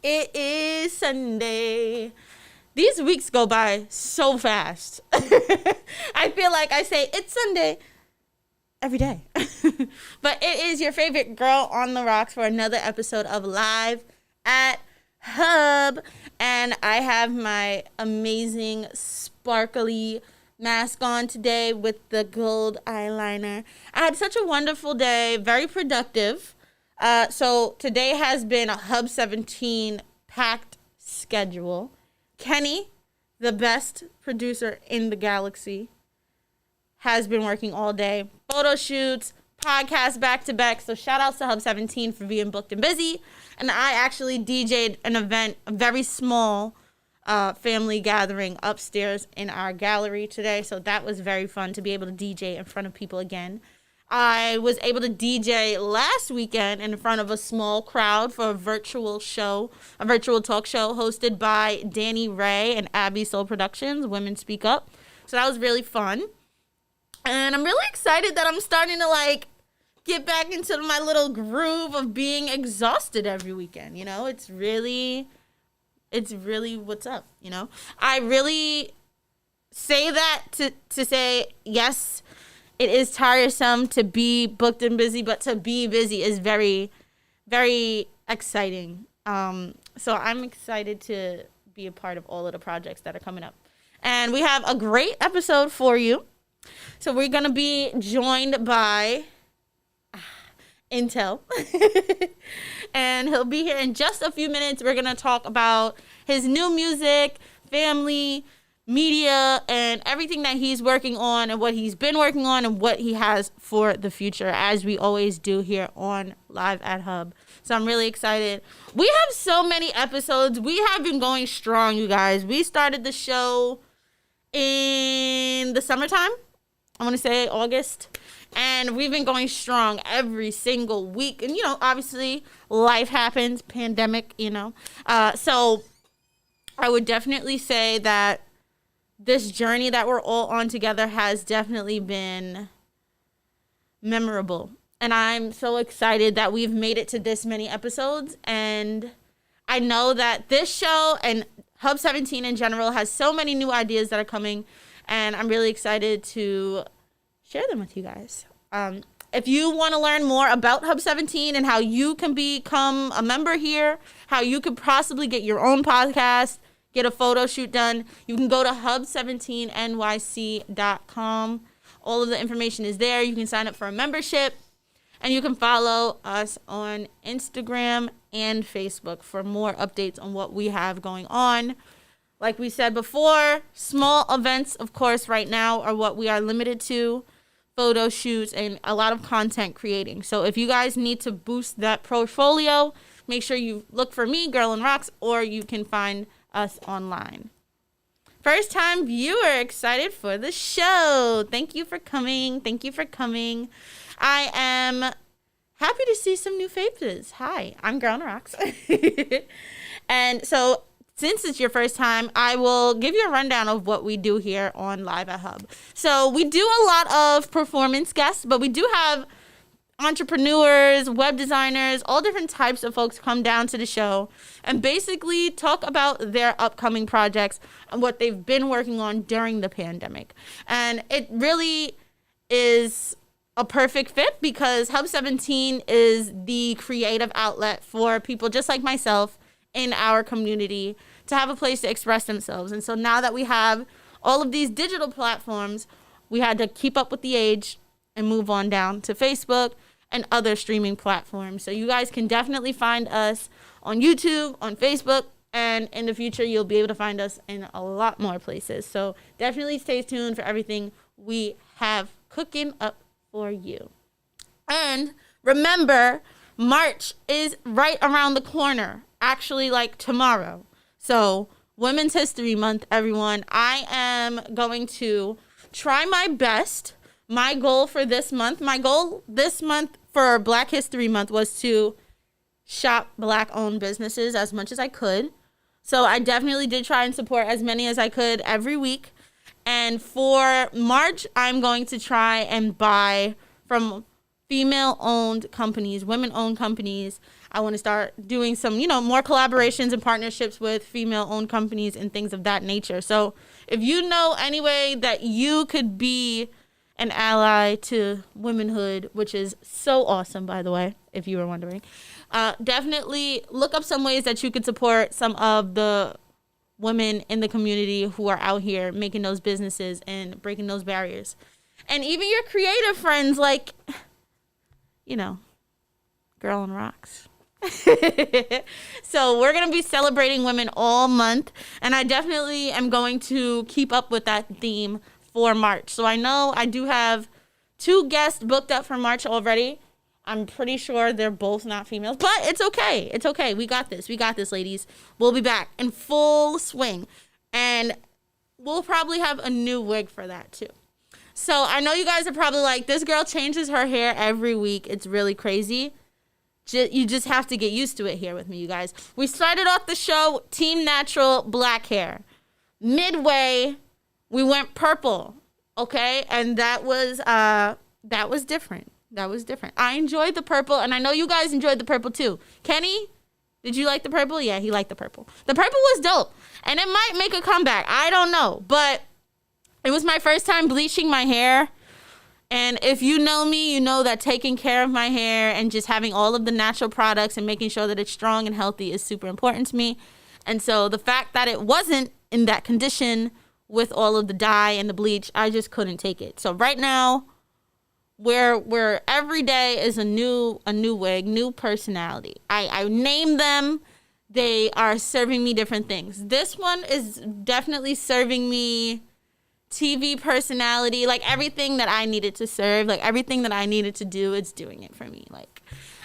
It is Sunday. These weeks go by so fast. I feel like I say it's Sunday every day. But it is your favorite girl on the rocks for another episode of Live at Hub. And I have my amazing sparkly mask on today with the gold eyeliner. I had such a wonderful day, very productive. So today has been a Hub 17 packed schedule. Kenny, the best producer in the galaxy, has been working all day. Photo shoots, podcasts back to back. So shout outs to Hub 17 for being booked and busy. And I actually DJ'd an event, a very small family gathering upstairs in our gallery today. So that was very fun to be able to DJ in front of people again. I was able to DJ last weekend in front of a small crowd for a virtual talk show hosted by Danny Ray and Abby Soul Productions, Women Speak Up. So that was really fun. And I'm really excited that I'm starting to get back into my little groove of being exhausted every weekend. You know, it's really what's up, you know. I really say that to say, yes, it is tiresome to be booked and busy, but to be busy is very, very exciting. So I'm excited to be a part of all of the projects that are coming up. And we have a great episode for you. So we're going to be joined by iNTeLL. And he'll be here in just a few minutes. We're going to talk about his new music, family, media, and everything that he's working on and what he's been working on and what he has for the future, as we always do here on Live at Hub. So I'm really excited. We have so many episodes. We have been going strong, you guys. We started the show in the summertime. I want to say August. And we've been going strong every single week. And, you know, obviously life happens, pandemic, you know. So I would definitely say that this journey that we're all on together has definitely been memorable. And I'm so excited that we've made it to this many episodes. And I know that this show and Hub 17 in general has so many new ideas that are coming. And I'm really excited to share them with you guys. If you want to learn more about Hub 17 and how you can become a member here, how you could possibly get your own podcast, get a photo shoot done, you can go to hub17nyc.com. All of the information is there. You can sign up for a membership, and you can follow us on Instagram and Facebook for more updates on what we have going on. Like we said before, small events, of course, right now are what we are limited to. Photo shoots and a lot of content creating. So if you guys need to boost that portfolio, make sure you look for me, Girl in Rocks, or you can find us online. First time viewer, excited for the show. Thank you for coming. I am happy to see some new faces. Hi, I'm Girl in Rocks. And so since it's your first time, I will give you a rundown of what we do here on Live at Hub. So we do a lot of performance guests, but we do have entrepreneurs, web designers, all different types of folks come down to the show and basically talk about their upcoming projects and what they've been working on during the pandemic. And it really is a perfect fit because Hub 17 is the creative outlet for people just like myself in our community to have a place to express themselves. And so now that we have all of these digital platforms, we had to keep up with the age and move on down to Facebook and other streaming platforms. So you guys can definitely find us on YouTube, on Facebook, and in the future you'll be able to find us in a lot more places. So definitely stay tuned for everything we have cooking up for you. And remember, March is right around the corner, actually like tomorrow. So Women's History Month, everyone. I am going to try my best. My goal this month for Black History Month was to shop Black-owned businesses as much as I could. So I definitely did try and support as many as I could every week. And for March, I'm going to try and buy from female-owned companies, women-owned companies. I want to start doing some, more collaborations and partnerships with female-owned companies and things of that nature. So if you know any way that you could be an ally to womanhood, which is so awesome, by the way, if you were wondering, definitely look up some ways that you could support some of the women in the community who are out here making those businesses and breaking those barriers. And even your creative friends, like, Girl on Rocks. So we're going to be celebrating women all month. And I definitely am going to keep up with that theme for March. So I know I do have 2 guests booked up for March already. I'm pretty sure they're both not females, but it's okay. It's okay. We got this. We got this, ladies. We'll be back in full swing. And we'll probably have a new wig for that too. So I know you guys are probably like, this girl changes her hair every week. It's really crazy. You just have to get used to it here with me, you guys. We started off the show Team Natural black hair. Midway, we went purple, okay? And that was different. That was different. I enjoyed the purple, and I know you guys enjoyed the purple too. Kenny, did you like the purple? Yeah, he liked the purple. The purple was dope, and it might make a comeback. I don't know, but it was my first time bleaching my hair. And if you know me, you know that taking care of my hair and just having all of the natural products and making sure that it's strong and healthy is super important to me. And so the fact that it wasn't in that condition with all of the dye and the bleach, I just couldn't take it. So right now, where every day is a new wig, new personality. I name them. They are serving me different things. This one is definitely serving me TV personality, like everything that I needed to serve, like everything that I needed to do, it's doing it for me. Like,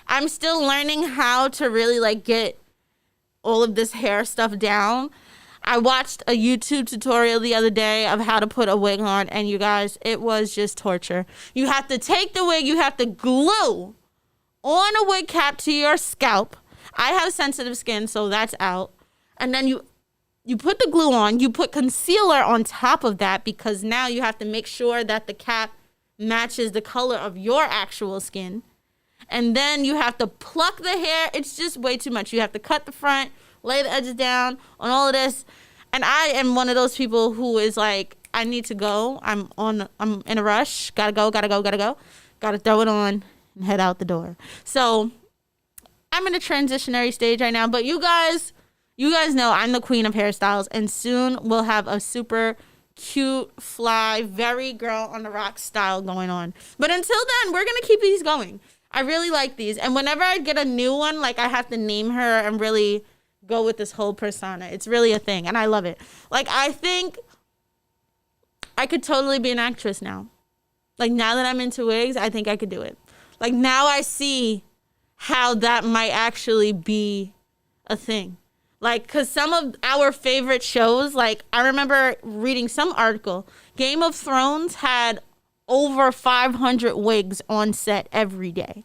I'm still learning how to really like get all of this hair stuff down. I watched a YouTube tutorial the other day of how to put a wig on, and you guys, it was just torture. You have to take the wig, you have to glue on a wig cap to your scalp. I have sensitive skin, so that's out. And then you put the glue on, you put concealer on top of that, because now you have to make sure that the cap matches the color of your actual skin. And then you have to pluck the hair. It's just way too much. You have to cut the front, lay the edges down on all of this. And I am one of those people who is like, I need to go. I'm in a rush. Gotta go. Gotta throw it on and head out the door. So I'm in a transitionary stage right now, but you guys know I'm the queen of hairstyles, and soon we'll have a super cute, fly, very girl on the rock style going on. But until then, we're going to keep these going. I really like these. And whenever I get a new one, like, I have to name her and really go with this whole persona. It's really a thing, and I love it. Like, I think I could totally be an actress now. Like, now that I'm into wigs, I think I could do it. Like, now I see how that might actually be a thing. Like, because some of our favorite shows, like, I remember reading some article, Game of Thrones had over 500 wigs on set every day.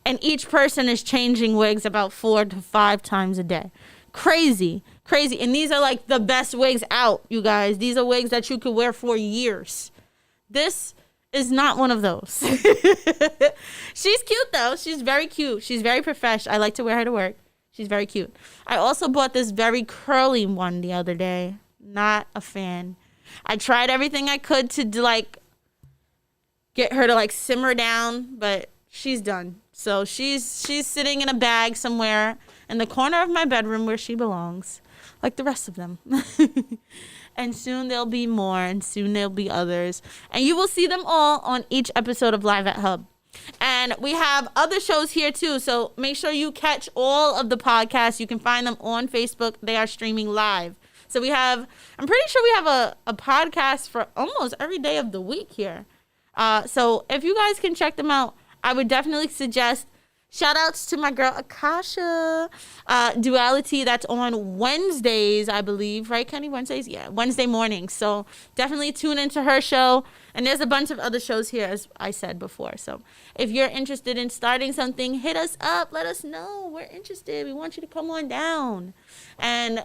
And each person is changing wigs about 4 to 5 times a day. Crazy. And these are, like, the best wigs out, you guys. These are wigs that you could wear for years. This is not one of those. She's cute, though. She's very cute. She's very professional. I like to wear her to work. She's very cute. I also bought this very curly one the other day. Not a fan. I tried everything I could to like get her to like simmer down, but she's done. So she's sitting in a bag somewhere in the corner of my bedroom where she belongs, like the rest of them. And soon there'll be more, and soon there'll be others. And you will see them all on each episode of Live at Hub. And we have other shows here too, so make sure you catch all of the podcasts. You can find them on Facebook. They are streaming live. So I'm pretty sure we have a podcast for almost every day of the week here. So if you guys can check them out, I would definitely suggest. Shout outs to my girl Akasha Duality. That's on Wednesdays, I believe. Right, Kenny? Wednesdays? Yeah, Wednesday mornings. So definitely tune into her show. And there's a bunch of other shows here, as I said before. So if you're interested in starting something, hit us up. Let us know. We're interested. We want you to come on down. And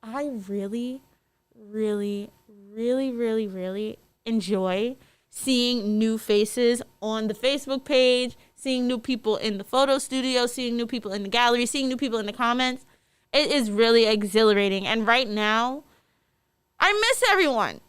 I really, really, really, really, really enjoy seeing new faces on the Facebook page, seeing new people in the photo studio, seeing new people in the gallery, seeing new people in the comments. It is really exhilarating. And right now, I miss everyone.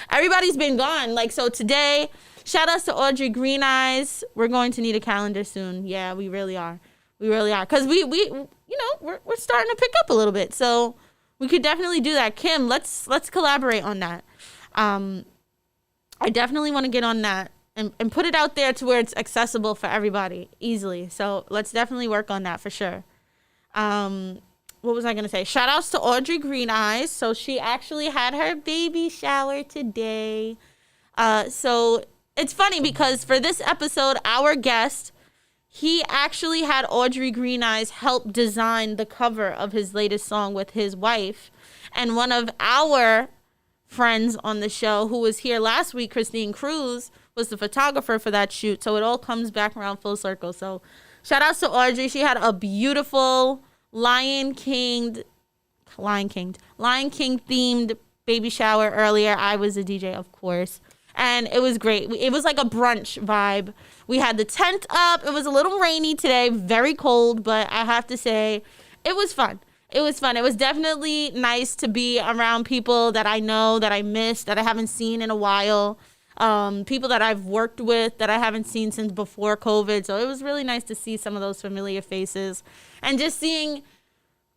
Everybody's been gone. Like, so today, shout outs to Audrey Green Eyes. We're going to need a calendar soon. Yeah, we really are. We really are. Because we we're starting to pick up a little bit. So we could definitely do that. Kim, let's collaborate on that. I definitely want to get on that and put it out there to where it's accessible for everybody easily. So let's definitely work on that for sure. What was I going to say? Shout outs to Audrey Green Eyes. So she actually had her baby shower today. So it's funny because for this episode, our guest, he actually had Audrey Green Eyes help design the cover of his latest song with his wife. And one of our friends on the show who was here last week, Christine Cruz, was the photographer for that shoot. So it all comes back around full circle. So shout outs to Audrey. She had a beautiful Lion King themed baby shower earlier. I was a DJ, of course. And it was great. It was like a brunch vibe. We had the tent up. It was a little rainy today, very cold, but I have to say it was fun. It was fun. It was definitely nice to be around people that I know, that I missed, that I haven't seen in a while. People that I've worked with that I haven't seen since before COVID. So it was really nice to see some of those familiar faces and just seeing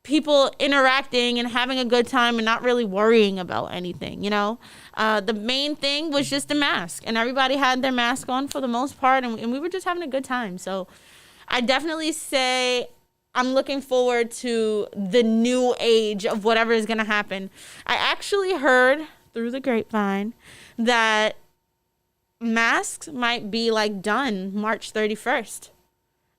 people interacting and having a good time and not really worrying about anything, you know. The main thing was just the mask, and everybody had their mask on for the most part, and we were just having a good time. So I definitely say I'm looking forward to the new age of whatever is going to happen. I actually heard through the grapevine that masks might be like done March 31st.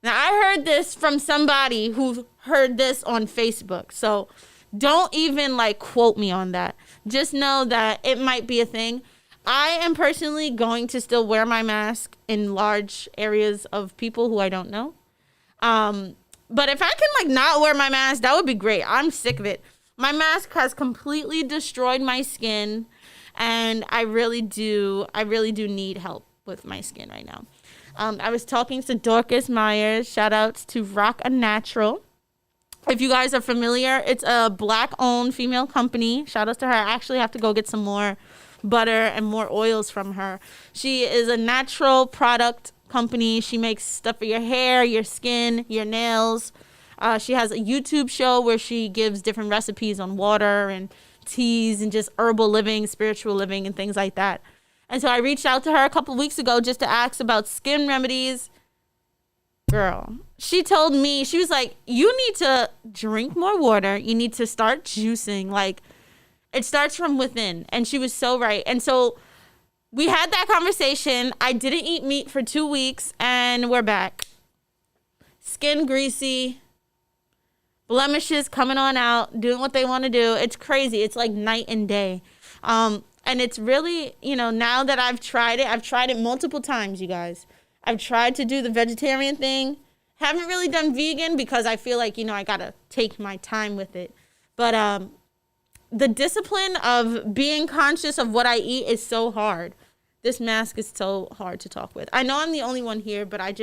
Now, I heard this from somebody who heard this on Facebook. So don't even like quote me on that. Just know that it might be a thing. I am personally going to still wear my mask in large areas of people who I don't know. But if I can like not wear my mask, that would be great. I'm sick of it. My mask has completely destroyed my skin, and I really do need help with my skin right now. I was talking to Dorcas Myers. Shout outs to Rock a Natural. If you guys are familiar, it's a Black-owned female company. Shout outs to her. I actually have to go get some more butter and more oils from her. She is a natural product company. She makes stuff for your hair, your skin, your nails. She has a YouTube show where she gives different recipes on water and teas and just herbal living, spiritual living, and things like that. And so I reached out to her a couple weeks ago just to ask about skin remedies. Girl, she told me, she was like, you need to drink more water. You need to start juicing. Like, it starts from within. And she was so right. And so we had that conversation. I didn't eat meat for 2 weeks, and we're back. Skin greasy, blemishes coming on out, doing what they want to do. It's crazy. It's like night and day. And it's really, you know, now that I've tried it multiple times, you guys. I've tried to do the vegetarian thing. Haven't really done vegan because I feel like, you know, I got to take my time with it. But the discipline of being conscious of what I eat is so hard. This mask is so hard to talk with. I know I'm the only one here, but I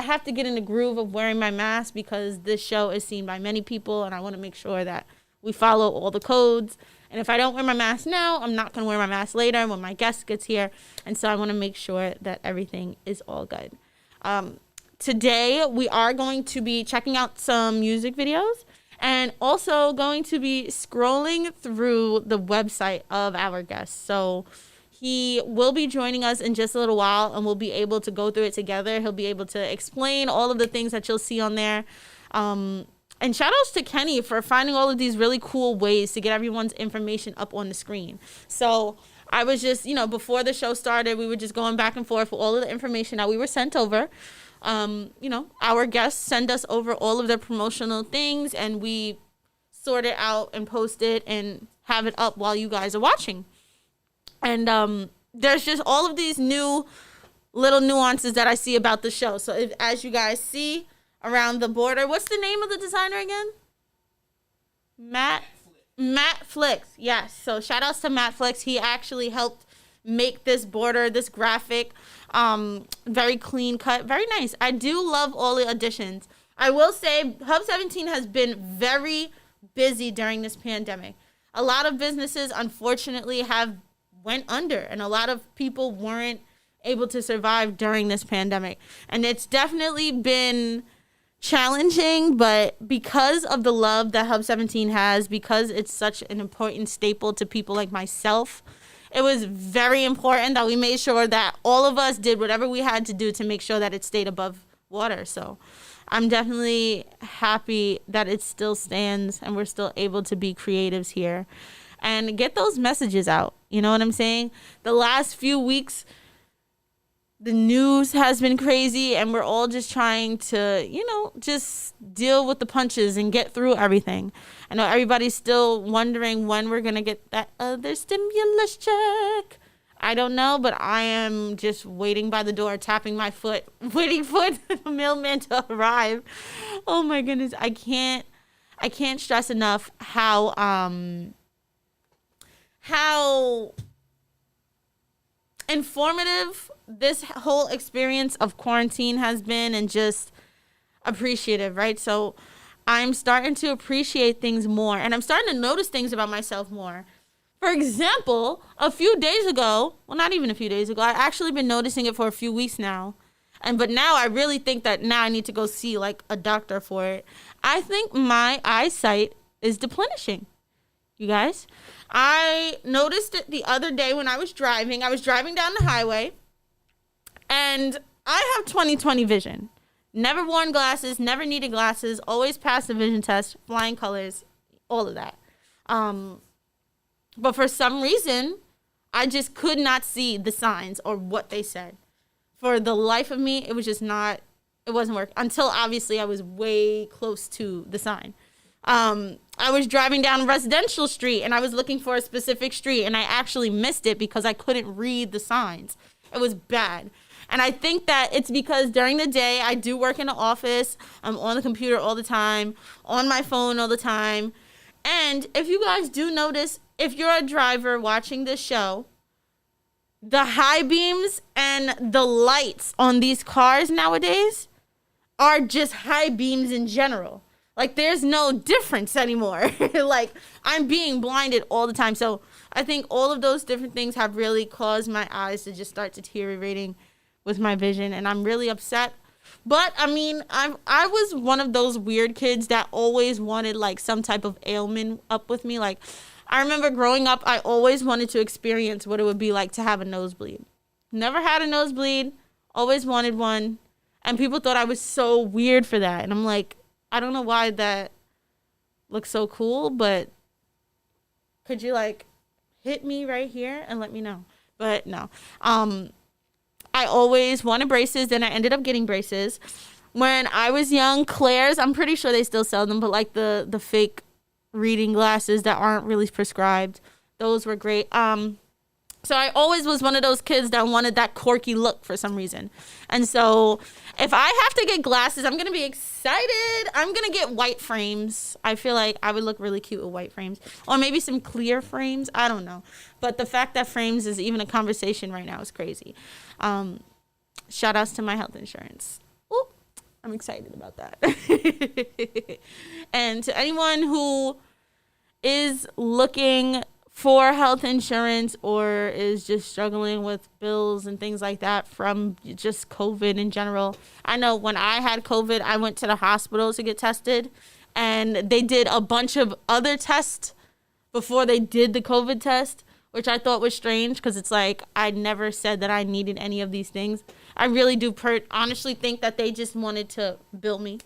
have to get in the groove of wearing my mask because this show is seen by many people, and I want to make sure that we follow all the codes. And if I don't wear my mask now, I'm not going to wear my mask later when my guest gets here. And so I want to make sure that everything is all good. Today, we are going to be checking out some music videos and also going to be scrolling through the website of our guest. So he will be joining us in just a little while, and we'll be able to go through it together. He'll be able to explain all of the things that you'll see on there. And shout outs to Kenny for finding all of these really cool ways to get everyone's information up on the screen. So I was just, you know, before the show started, we were just going back and forth with all of the information that we were sent over. You know, our guests send us over all of their promotional things, and we sort it out and post it and have it up while you guys are watching. And there's just all of these new little nuances that I see about the show. So as you guys see around the border, what's the name of the designer again? Matt Flicks. Yes. So shout outs to Matt Flicks. He actually helped make this border, this graphic, very clean cut, very nice. I do love all the additions. I will say Hub 17 has been very busy during this pandemic. A lot of businesses, unfortunately, have went under, and a lot of people weren't able to survive during this pandemic. And it's definitely been challenging, but because of the love that Hub 17 has, because it's such an important staple to people like myself, it was very important that we made sure that all of us did whatever we had to do to make sure that it stayed above water. So I'm definitely happy that it still stands and we're still able to be creatives here and get those messages out. You know what I'm saying? The last few weeks, the news has been crazy and we're all just trying to, just deal with the punches and get through everything. I know everybody's still wondering when we're going to get that other stimulus check. I don't know, but I am just waiting by the door, tapping my foot, waiting for the mailman to arrive. Oh my goodness. I can't stress enough how informative this whole experience of quarantine has been, and just appreciative, right? So I'm starting to appreciate things more, and I'm starting to notice things about myself more. For example, a few days ago, well, not even a few days ago, I've actually been noticing it for a few weeks now. But now I really think that now I need to go see like a doctor for it. I think my eyesight is deplenishing, you guys. I noticed it the other day when I was driving. I was driving down the highway, and I have 20/20 vision. Never worn glasses, never needed glasses, always passed the vision test, flying colors, all of that. But for some reason, I just could not see the signs or what they said. For the life of me, it was just not, it wasn't working. Until obviously I was way close to the sign. I was driving down Residential Street and I was looking for a specific street, and I actually missed it because I couldn't read the signs. It was bad. And I think that it's because during the day I do work in the office. I'm on the computer all the time, on my phone all the time. And if you guys do notice, if you're a driver watching this show, the high beams and the lights on these cars nowadays are just high beams in general. Like, there's no difference anymore. Like, I'm being blinded all the time. So I think all of those different things have really caused my eyes to just start deteriorating with my vision, and I'm really upset. But I mean, I was one of those weird kids that always wanted like some type of ailment up with me. Like, I remember growing up, I always wanted to experience what it would be like to have a nosebleed. Never had a nosebleed, always wanted one, and people thought I was so weird for that. And I'm like, I don't know why that looks so cool, but could you like hit me right here and let me know? But no. I always wanted braces, then I ended up getting braces. When I was young, Claire's, I'm pretty sure they still sell them, but like the fake reading glasses that aren't really prescribed, those were great. So I always was one of those kids that wanted that quirky look for some reason. And so if I have to get glasses, I'm going to be excited. I'm going to get white frames. I feel like I would look really cute with white frames. Or maybe some clear frames. I don't know. But the fact that frames is even a conversation right now is crazy. Shout outs to my health insurance. Ooh, I'm excited about that. And to anyone who is looking for health insurance or is just struggling with bills and things like that from just COVID in general. I know when I had COVID, I went to the hospital to get tested, and they did a bunch of other tests before they did the COVID test, which I thought was strange because it's like I never said that I needed any of these things. I really do honestly think that they just wanted to bill me.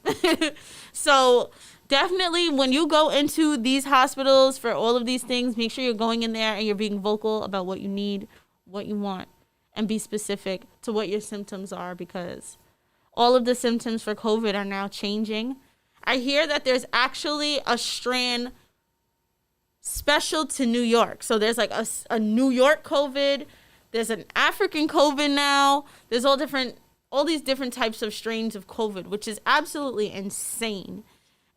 So definitely when you go into these hospitals for all of these things, make sure you're going in there and you're being vocal about what you need, what you want, and be specific to what your symptoms are, because all of the symptoms for COVID are now changing. I hear that there's actually a strand special to New York. So there's like a New York COVID. There's an African COVID now. There's all these different types of strains of COVID, which is absolutely insane.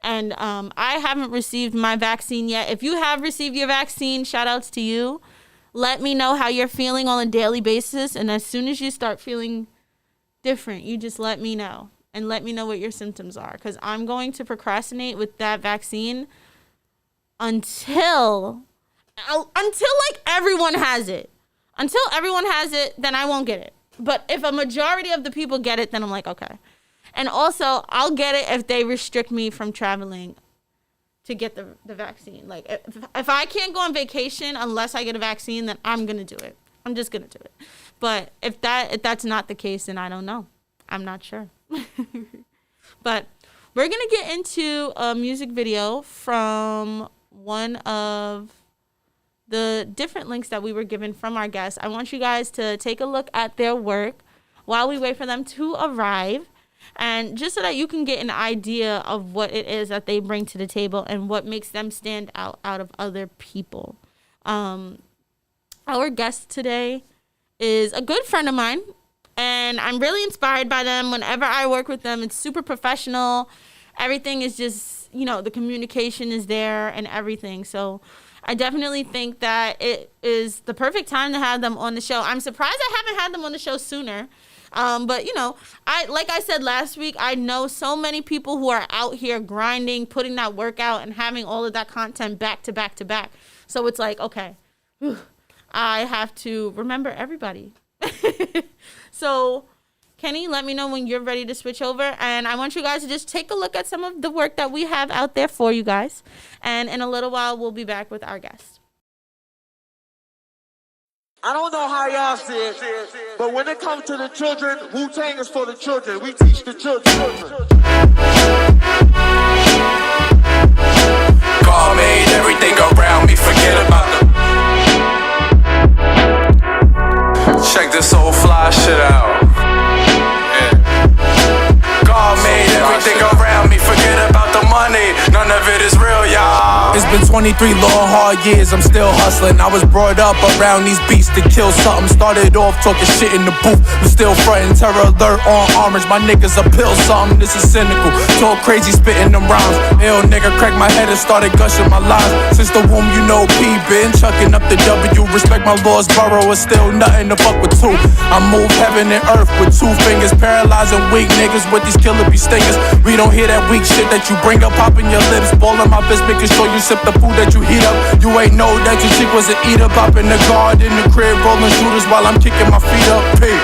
And I haven't received my vaccine yet. If you have received your vaccine, shout outs to you. let me know how you're feeling on a daily basis. And as soon as you start feeling different, you just let me know. And let me know what your symptoms are. Because I'm going to procrastinate with that vaccine until like everyone has it. Until everyone has it, then I won't get it. But if a majority of the people get it, then I'm like, okay. And also, I'll get it if they restrict me from traveling to get the vaccine. Like, if I can't go on vacation unless I get a vaccine, then I'm going to do it. I'm just going to do it. But if that's not the case, then I don't know. I'm not sure. But we're going to get into a music video from one of the different links that we were given from our guests. I want you guys to take a look at their work while we wait for them to arrive. And just so that you can get an idea of what it is that they bring to the table and what makes them stand out of other people. Our guest today is a good friend of mine, and I'm really inspired by them. Whenever I work with them, it's super professional. Everything is just, the communication is there and everything. So I definitely think that it is the perfect time to have them on the show. I'm surprised I haven't had them on the show sooner. But like I said last week, I know so many people who are out here grinding, putting that work out and having all of that content back to back to back. So it's like, okay, I have to remember everybody. So Kenny, let me know when you're ready to switch over. And I want you guys to just take a look at some of the work that we have out there for you guys. And in a little while, we'll be back with our guest. I don't know how y'all see it, but when it comes to the children, Wu-Tang is for the children. We teach the children. God made everything around me, forget about them. Check this old fly shit out. Yeah. God made everything around me, forget about the money. None of it is real, y'all. It's been 23 long, hard years, I'm still hustling. I was brought up around these beats to kill something. Started off talking shit in the booth, but still frontin'. Terror alert on orange, my niggas a pill something. This is cynical, talk crazy, spitting them rhymes. Ill nigga cracked my head and started gushing my lines. Since the womb, P been chucking up the W. Respect my laws, borough is still nothing to fuck with two. I move heaven and earth with 2 fingers, paralyzing weak niggas with these killer bee stingers. We don't hear that weak shit that you bring up, popping your lips, balling my fist, making sure you sip the food that you heat up. You ain't know that your chick was an eater, popping the guard in the crib, rolling shooters while I'm kicking my feet up. Hey.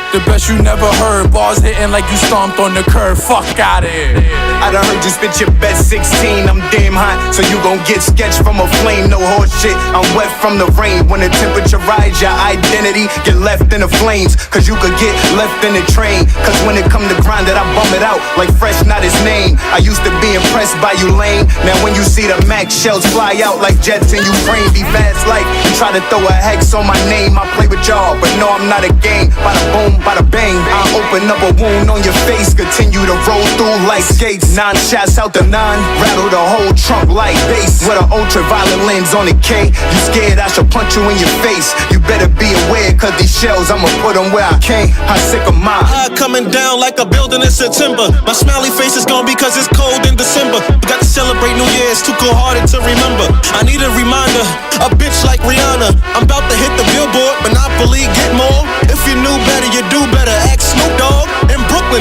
The best you never heard, bars hitting like you stomped on the curb. Fuck outta here. I done heard you spit your best 16. I'm damn hot, so you gon' get sketched from a flame. No horse shit, I'm wet from the rain. When the temperature rise, your identity get left in the flames. Cause you could get left in the train. Cause when it come to grind it, I bum it out like fresh, not his name. I used to be impressed by you lame. Now when you see the Mac shells fly out like jets in Ukraine, be fast like you try to throw a hex on my name. I play with y'all, but no, I'm not a game. Bada boom, bada bang, I open up a wound on your face. Continue to roll through like skates. 9 shots out the 9, rattle the whole trunk like bass. With an ultraviolet lens on the K. You scared I should punch you in your face? You better be aware, cause these shells, I'ma put them where I can't. I'm sick of mine. Coming down like a building in September. My smiley face is gone because it's cold in December. We got to celebrate New Year's, too cold-hearted to remember. I need a reminder, a bitch like Rihanna. I'm about to hit the billboard, Monopoly, get more. If you knew better, you do better. Ask Snoop Dogg. In Brooklyn,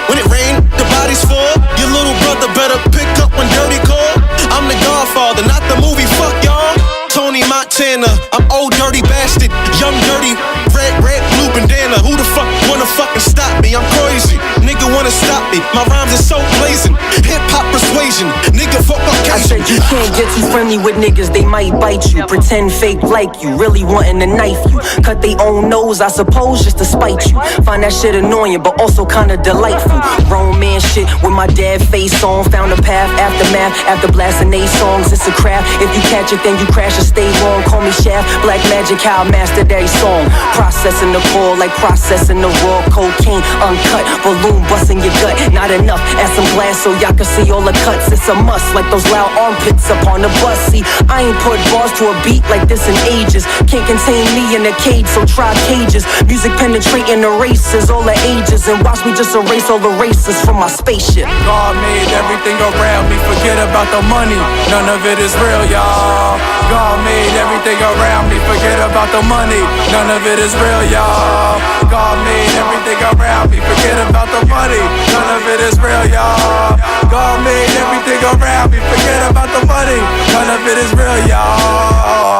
when it rain, the bodies fall. Your little brother better pick up when dirty call. I'm the Godfather, not the movie, fuck y'all. Tony Montana, I'm old dirty bastard, young dirty, red, blue bandana. Who the fuck wanna fucking stop me? I'm crazy, nigga wanna stop me. My rhymes are so blazing, hip hop persuasion, nigga fuck up. I said you can't get too friendly with niggas, they might bite you. Pretend fake like you, really wanting to knife you. Cut they own nose, I suppose, just to spite you. Find that shit annoying, but also kinda delightful. Grown man shit with my dad face on. Found a path, aftermath, after blasting they songs. It's a craft, if you catch it then you crash. Stay long, call me Shaft, black magic, how I mastered every song. Processing the core like processing the raw cocaine. Uncut, balloon busting your gut. Not enough, add some glass so y'all can see all the cuts. It's a must, like those loud armpits upon on the bus. See, I ain't put bars to a beat like this in ages. Can't contain me in a cage, so try cages. Music penetrating the races, all the ages. And watch me just erase all the races from my spaceship. God made everything around me, forget about the money. None of it is real, y'all. God made everything around me, forget about the money. None of it is real, y'all. God made everything around me, forget about the money. None of it is real, y'all. God made everything around me, forget about the money. None of it is real, y'all.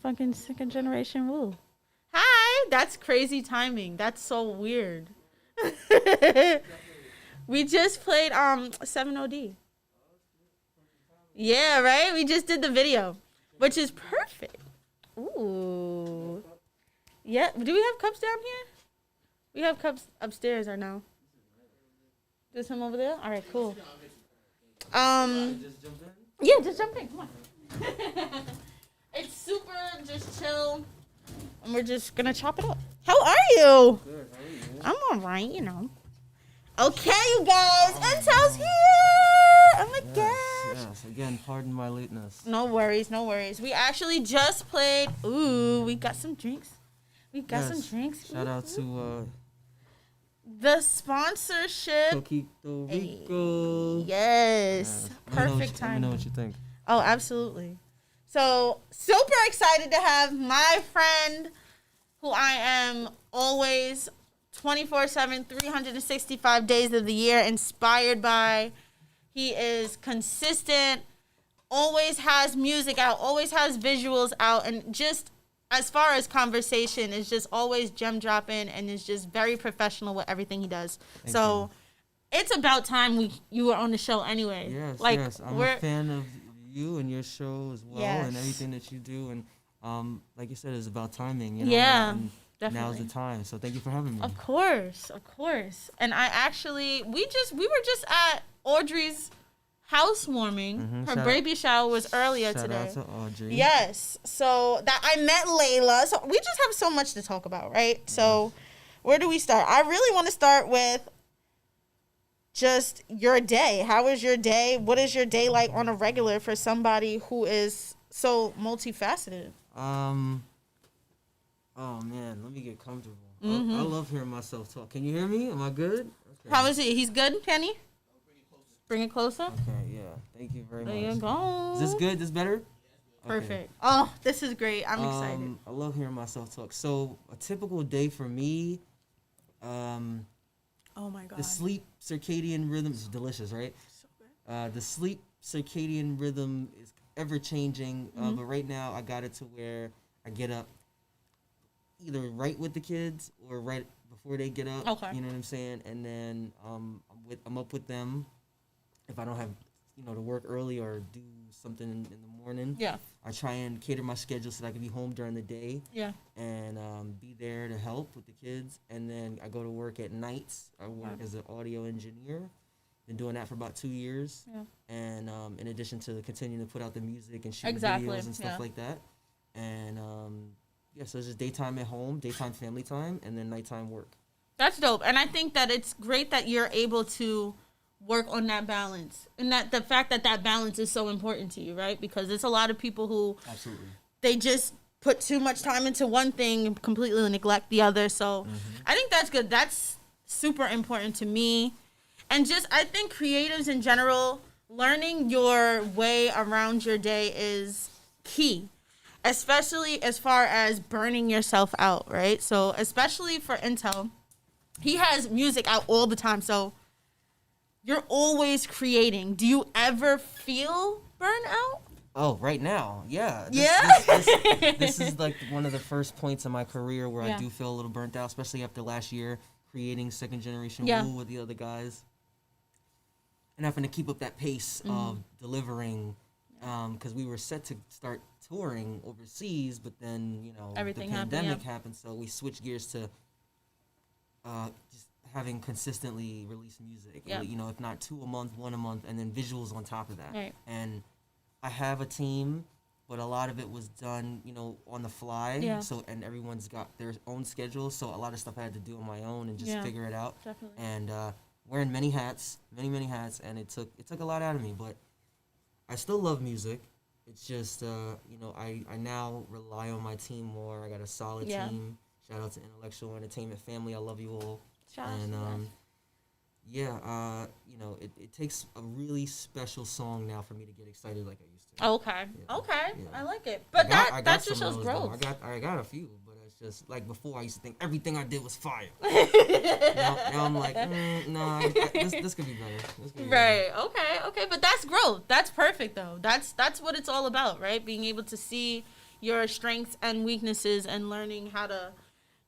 Fucking second generation woo. Hi, that's crazy timing. That's so weird. We just played 7OD. Yeah, right? We just did the video, which is perfect. Ooh. Yeah, do we have cups down here? We have cups upstairs or no? There's some over there? All right, cool. Yeah, just jump in. Come on. It's super just chill, and we're just gonna chop it up. How are you? Good, how are you? I'm alright, you know. Okay, you guys, iNTeLL's here. Oh my gosh. Yes, again, pardon my lateness. No worries, no worries. We actually just played. Ooh, we got some drinks. Some drinks. Shout out to the sponsorship. Coquito Rico. Yes, perfect Let me time. know what you think. Oh, absolutely. So, super excited to have my friend who I am always 24/7, 365 days of the year inspired by. He is consistent, always has music out, always has visuals out, and just as far as conversation is just always gem dropping and is just very professional with everything he does. Thank you. It's about time you were on the show anyway. Yes, like, yes. I'm a fan of you and your show as well, and Yes. everything that you do. And like you said, it's about timing. You know? Yeah, and definitely. now's the time. So thank you for having me. Of course. And we were just at Audrey's housewarming. Mhm, Her shout baby shower was earlier Shout today. out to Audrey. Yes. So that I met Layla. So we just have so much to talk about, right? So where do we start? I really want to start with just your day. How is your day? What is your day like on a regular for somebody who is so multifaceted? Oh man, let me get comfortable. Mm-hmm. I love hearing myself talk. Can you hear me? Am I good? Okay. How is he? He's good, Kenny? Bring it closer. Okay, yeah. Thank you very There much. you go. Is this good? This better? Perfect. Okay. Oh, this is great. I'm excited. I love hearing myself talk. So a typical day for me, Oh my God. the sleep circadian rhythm is delicious, right? So good. The sleep circadian rhythm is ever changing, but right now I got it to where I get up either right with the kids or right before they get up. Okay. You know what I'm saying? And then I'm up with them. If I don't have to work early or do something in the morning. Yeah. I try and cater my schedule so that I can be home during the day. Yeah. And be there to help with the kids. And then I go to work at nights. I work as an audio engineer. Been doing that for about 2 years. Yeah. And in addition to continuing to put out the music and shoot Exactly, videos and stuff like that. And so it's just daytime at home, daytime family time, and then nighttime work. That's dope. And I think that it's great that you're able to work on that balance. And that the fact that balance is so important to you, right? Because there's a lot of people who Absolutely. they just put too much time into one thing and completely neglect the other. So I think that's good. That's super important to me. And just, I think creatives in general, learning your way around your day is key, especially as far as burning yourself out, right? So especially for iNTeLL, he has music out all the time. So you're always creating. Do you ever feel burnout? Oh, right now, yeah. This is like one of the first points in my career where I do feel a little burnt out, especially after last year creating Second Generation Woo with the other guys. And having to keep up that pace of delivering, because we were set to start touring overseas, but then, Everything the happened, pandemic happened, so we switched gears to just having consistently released music. Yeah. If not 2 a month, 1 a month, and then visuals on top of that. Right. And I have a team, but a lot of it was done, you know, on the fly. Yeah. So, and everyone's got their own schedule. So a lot of stuff I had to do on my own and just Yeah, figure it out. definitely. And wearing many hats, many hats, and it took a lot out of me. But I still love music. It's just, you know, I now rely on my team more. I got a solid team. Shout out to Intellectual Entertainment family. I love you all. Shout out and to them. yeah, you know, it takes a really special song now for me to get excited like I used to. Okay. Yeah. Okay. Yeah. I like it. But I got that just some of shows those, though. growth. I got a few, but it's just like before I used to think everything I did was fire. now I'm like, nah, this could be better. This could be Right. Okay. But that's growth. That's perfect though. That's what it's all about, right? Being able to see your strengths and weaknesses and learning how to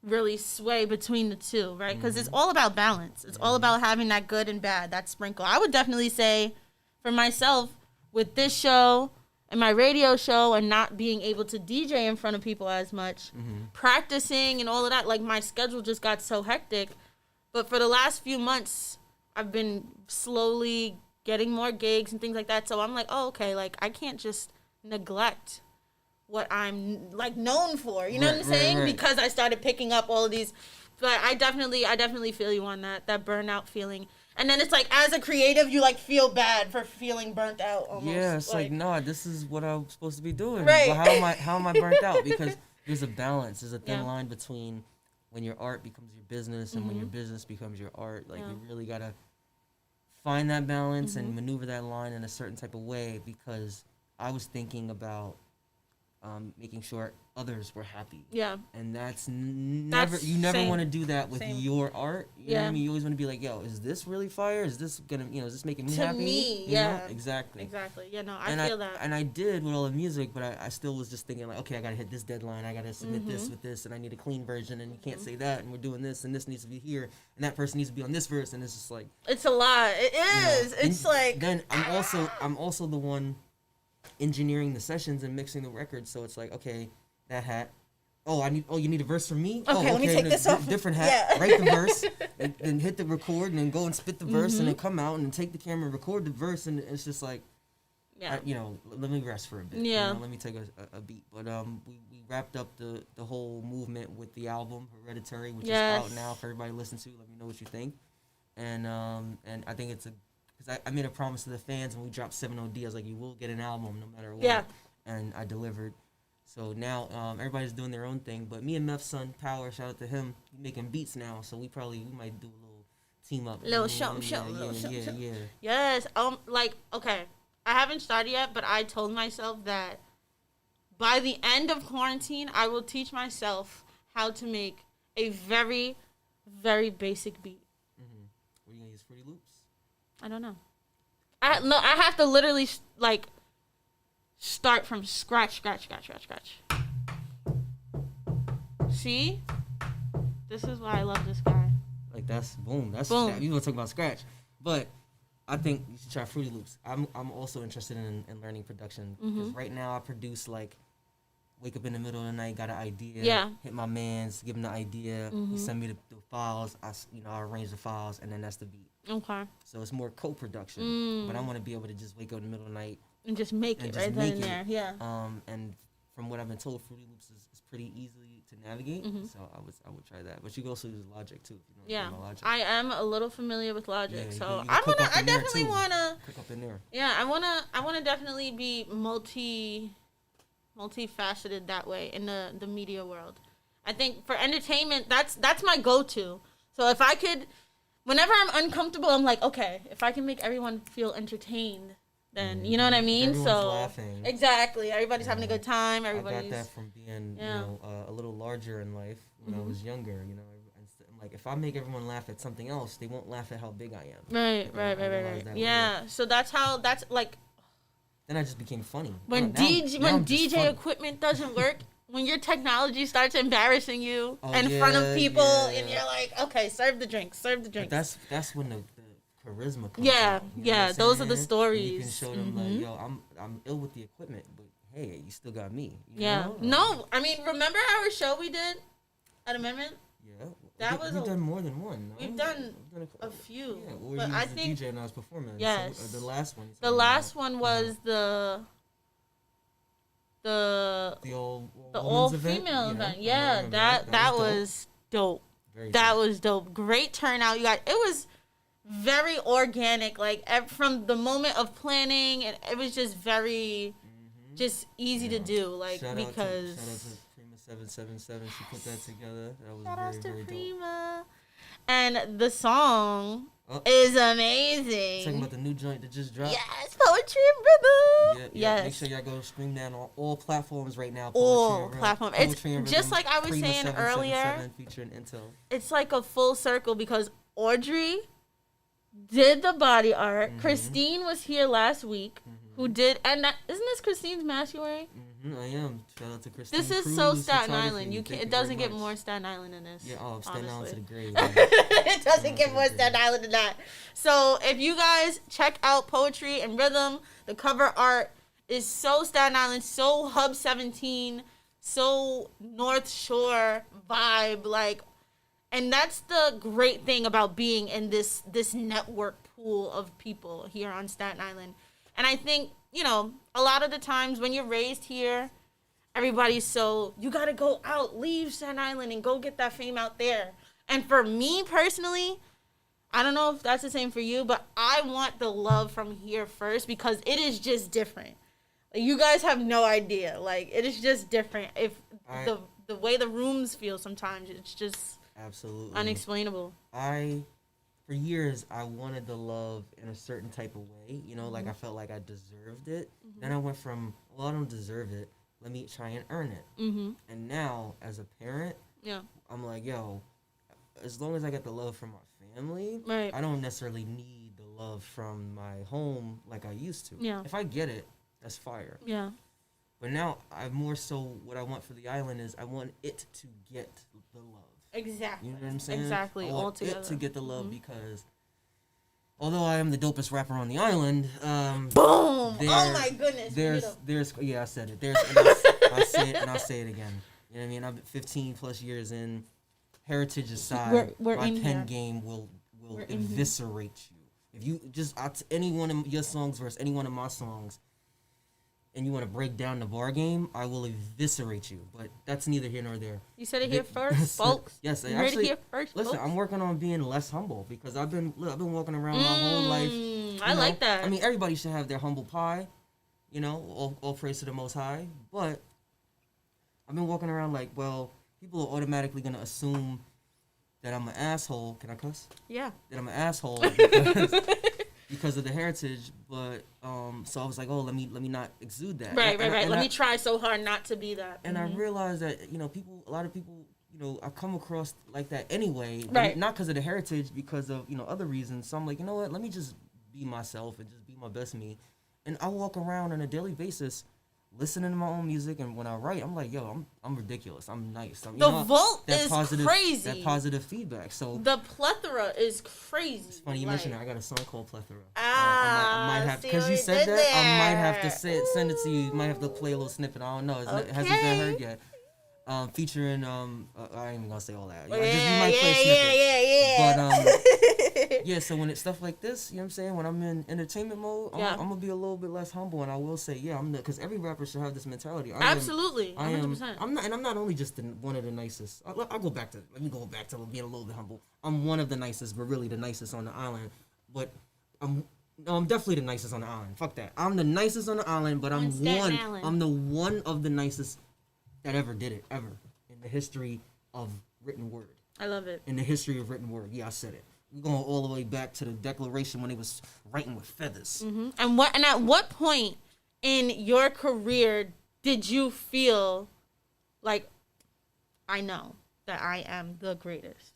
really sway between the two, right? Because it's all about balance. It's all about having that good and bad, that sprinkle. I would definitely say for myself with this show and my radio show and not being able to DJ in front of people as much, practicing and all of that, like my schedule just got so hectic. But for the last few months, I've been slowly getting more gigs and things like that. So I'm like, oh, okay, like I can't just neglect what I'm like known for. You know what I'm saying? Right. Because I started picking up all of these. But I definitely feel you on that burnout feeling. And then it's like as a creative, you like feel bad for feeling burnt out almost. Yeah, it's like nah, this is what I'm supposed to be doing. Right. But how am I burnt out? Because there's a balance. There's a thin Yeah. line between when your art becomes your business and when your business becomes your art. Like you really gotta find that balance and maneuver that line in a certain type of way. Because I was thinking about making sure others were happy. Yeah. And that's never, you never same. want to do that with Same. your art. You know what Yeah. I mean? You always want to be like, yo, is this really fire? Is this gonna, you know, is this making me To happy? me, You yeah. know? Exactly. Exactly. Yeah, no, I feel that. And I did with all the music, but I still was just thinking like, okay, I gotta hit this deadline. I gotta submit this with this, and I need a clean version, and you can't say that, and we're doing this, and this needs to be here, and that person needs to be on this verse, and it's just like, It's a lot. It you know. is. It's And like then I'm also the one engineering the sessions and mixing the records, so it's like, okay, that hat. You need a verse from me? Okay, let me take and this a off. different hat. Yeah. Write the verse, and then hit the record, and then go and spit the verse, and then come out and take the camera and record the verse, and it's just like, yeah. you know, let me rest for a bit. Yeah. You know, let me take a beat. But we wrapped up the whole movement with the album Hereditary, which is out now for everybody to listen to. Let me know what you think. And I think it's because I made a promise to the fans when we dropped 7OD. I was like, you will get an album no matter what. Yeah. And I delivered. So now everybody's doing their own thing. But me and Meth's son, Power, shout out to him, he's making beats now. So we might do a little team up. Little Yeah, something. yeah. Yes. Like, okay. I haven't started yet, but I told myself that by the end of quarantine, I will teach myself how to make a very, very basic beat. What are you gonna use? Fruity Loops? I don't know. I have to literally like start from scratch. See? This is why I love this guy. Like that's boom. That's Boom. You want to talk about scratch, but I think you should try Fruity Loops. I'm also interested in learning production because right now I produce like wake up in the middle of the night, got an idea, hit my man's, give him the idea, he send me the files, I arrange the files, and then that's the beat. Okay. So it's more co-production, but I want to be able to just wake up in the middle of the night And just make and it just right then make and it. there. Yeah. And from what I've been told, Fruity Loops is pretty easily to navigate. So I would try that. But you can also use Logic too. If you know Yeah. anything about Logic. I am a little familiar with Logic, Yeah, so you can cook up I in there, definitely too. wanna. Cook up in there. Yeah, I wanna definitely be multifaceted that way in the media world. I think for entertainment, that's my go-to. So if I could, whenever I'm uncomfortable, I'm like, okay, if I can make everyone feel entertained, then you know what I mean. Everyone's so laughing. exactly, everybody's having a good time. I Everybody's got that from being, Yeah. a little larger in life when I was younger. You know, I'm like, if I make everyone laugh at something else, they won't laugh at how big I am. right. I realized that Yeah, so that's like Then I just became funny. when Now I'm just DJ funny. equipment doesn't work. When your technology starts embarrassing you Oh, in front of yeah, people, yeah. and you're like, okay, serve the drinks. But that's when the charisma comes Yeah, out, you know yeah, what I'm those are the saying? stories. And you can show them like, yo, I'm ill with the equipment, but hey, you still got me. You Yeah. know? No, I mean, remember our show we did at Amendment? Yeah. That was we've a- done more than one. No? We've done a a few. Yeah, or but you I was the think DJ and I was performing. Yes. So, the last one. the last one was the the old the all event? female Yeah, event. I Yeah, remember that was dope. That was dope. Great turnout. You got it was very organic. Like from the moment of planning, and it was just very just easy to do. Like shout because out to Prima 777. She put that together. That was shout outs to very Prima. And the song is amazing. Talking about the new joint that just dropped. Yes, Poetry and Rhythm. Yeah. Yes. Make sure y'all go stream that on all platforms right now. All platforms. It's and just Rhythm, like I was Prima saying 777 featuring iNTeLL. It's like a full circle because Audrey did the body art. Christine was here last week, who did, and isn't this Christine's mask you're wearing? I am. Shout out to Christine. This is Cruz, so Staten photography. Island. It doesn't get more Staten Island than this. Yeah, Staten Island to the grave. It doesn't get more Staten Island than that. So if you guys check out Poetry and Rhythm, the cover art is so Staten Island, so Hub 17, so North Shore vibe, like. And that's the great thing about being in this network pool of people here on Staten Island. And I think, a lot of the times when you're raised here, everybody's so, you got to go out, leave Staten Island and go get that fame out there. And for me personally, I don't know if that's the same for you, but I want the love from here first because it is just different. Like, you guys have no idea. Like, it is just different. If the way the rooms feel sometimes, it's just... Absolutely. Unexplainable. For years, I wanted the love in a certain type of way. Like I felt like I deserved it. Then I went from, I don't deserve it. Let me try and earn it. And now, as a parent, I'm like, yo, as long as I get the love from my family, I don't necessarily need the love from my home like I used to. Yeah. If I get it, that's fire. Yeah. But now, what I want for the island is I want it to get the love. Exactly. You know what I'm saying? Exactly. I want Altogether. it to get the love because although I am the dopest rapper on the island, boom! Oh my goodness! There's I said it. I'll say it again. You know what I mean? I've been 15 plus years in. Heritage aside, we're my in pen here. game will eviscerate you. If you just any one of your songs versus any one of my songs, and you want to break down the bar game, I will eviscerate you. But that's neither here nor there. You said it here first, folks. Yes, you heard it here first. Listen, folks? I'm working on being less humble because I've been walking around my whole life. I like that. I mean, everybody should have their humble pie. All praise to the Most High. But I've been walking around like, well, people are automatically gonna assume that I'm an asshole. Can I cuss? Yeah. That I'm an asshole because of the heritage, but so I was like, oh, let me not exude that. Right. Let me try so hard not to be that. And I realized that a lot of people, I come across like that anyway. Right. Not because of the heritage, because of other reasons. So I'm like, you know what? Let me just be myself and just be my best me. And I walk around on a daily basis, listening to my own music, and when I write, I'm like, yo, I'm ridiculous. I'm nice. The vote is crazy. That positive feedback. So the plethora is crazy. It's funny you mentioned that. I got a song called Plethora. I might have, because you said that, I might have to send it to you. You might have to play a little snippet. I don't know. It hasn't been heard yet. Featuring I ain't even gonna say all that. You might play a snippet. But yeah, so when it's stuff like this, you know what I'm saying? When I'm in entertainment mode, I'm gonna be a little bit less humble, and I will say, because every rapper should have this mentality. Absolutely, 100%. I'm not only just one of the nicest. Let me go back to being a little bit humble. I'm one of the nicest, but really the nicest on the island. But I'm definitely the nicest on the island. Fuck that. I'm the nicest on the island, but I'm the one of the nicest that ever did it, ever, in the history of written word. I love it. In the history of written word. Yeah, I said it. We're going all the way back to the Declaration when they was writing with feathers. Mm-hmm. And at what point in your career did you feel like, I know that I am the greatest?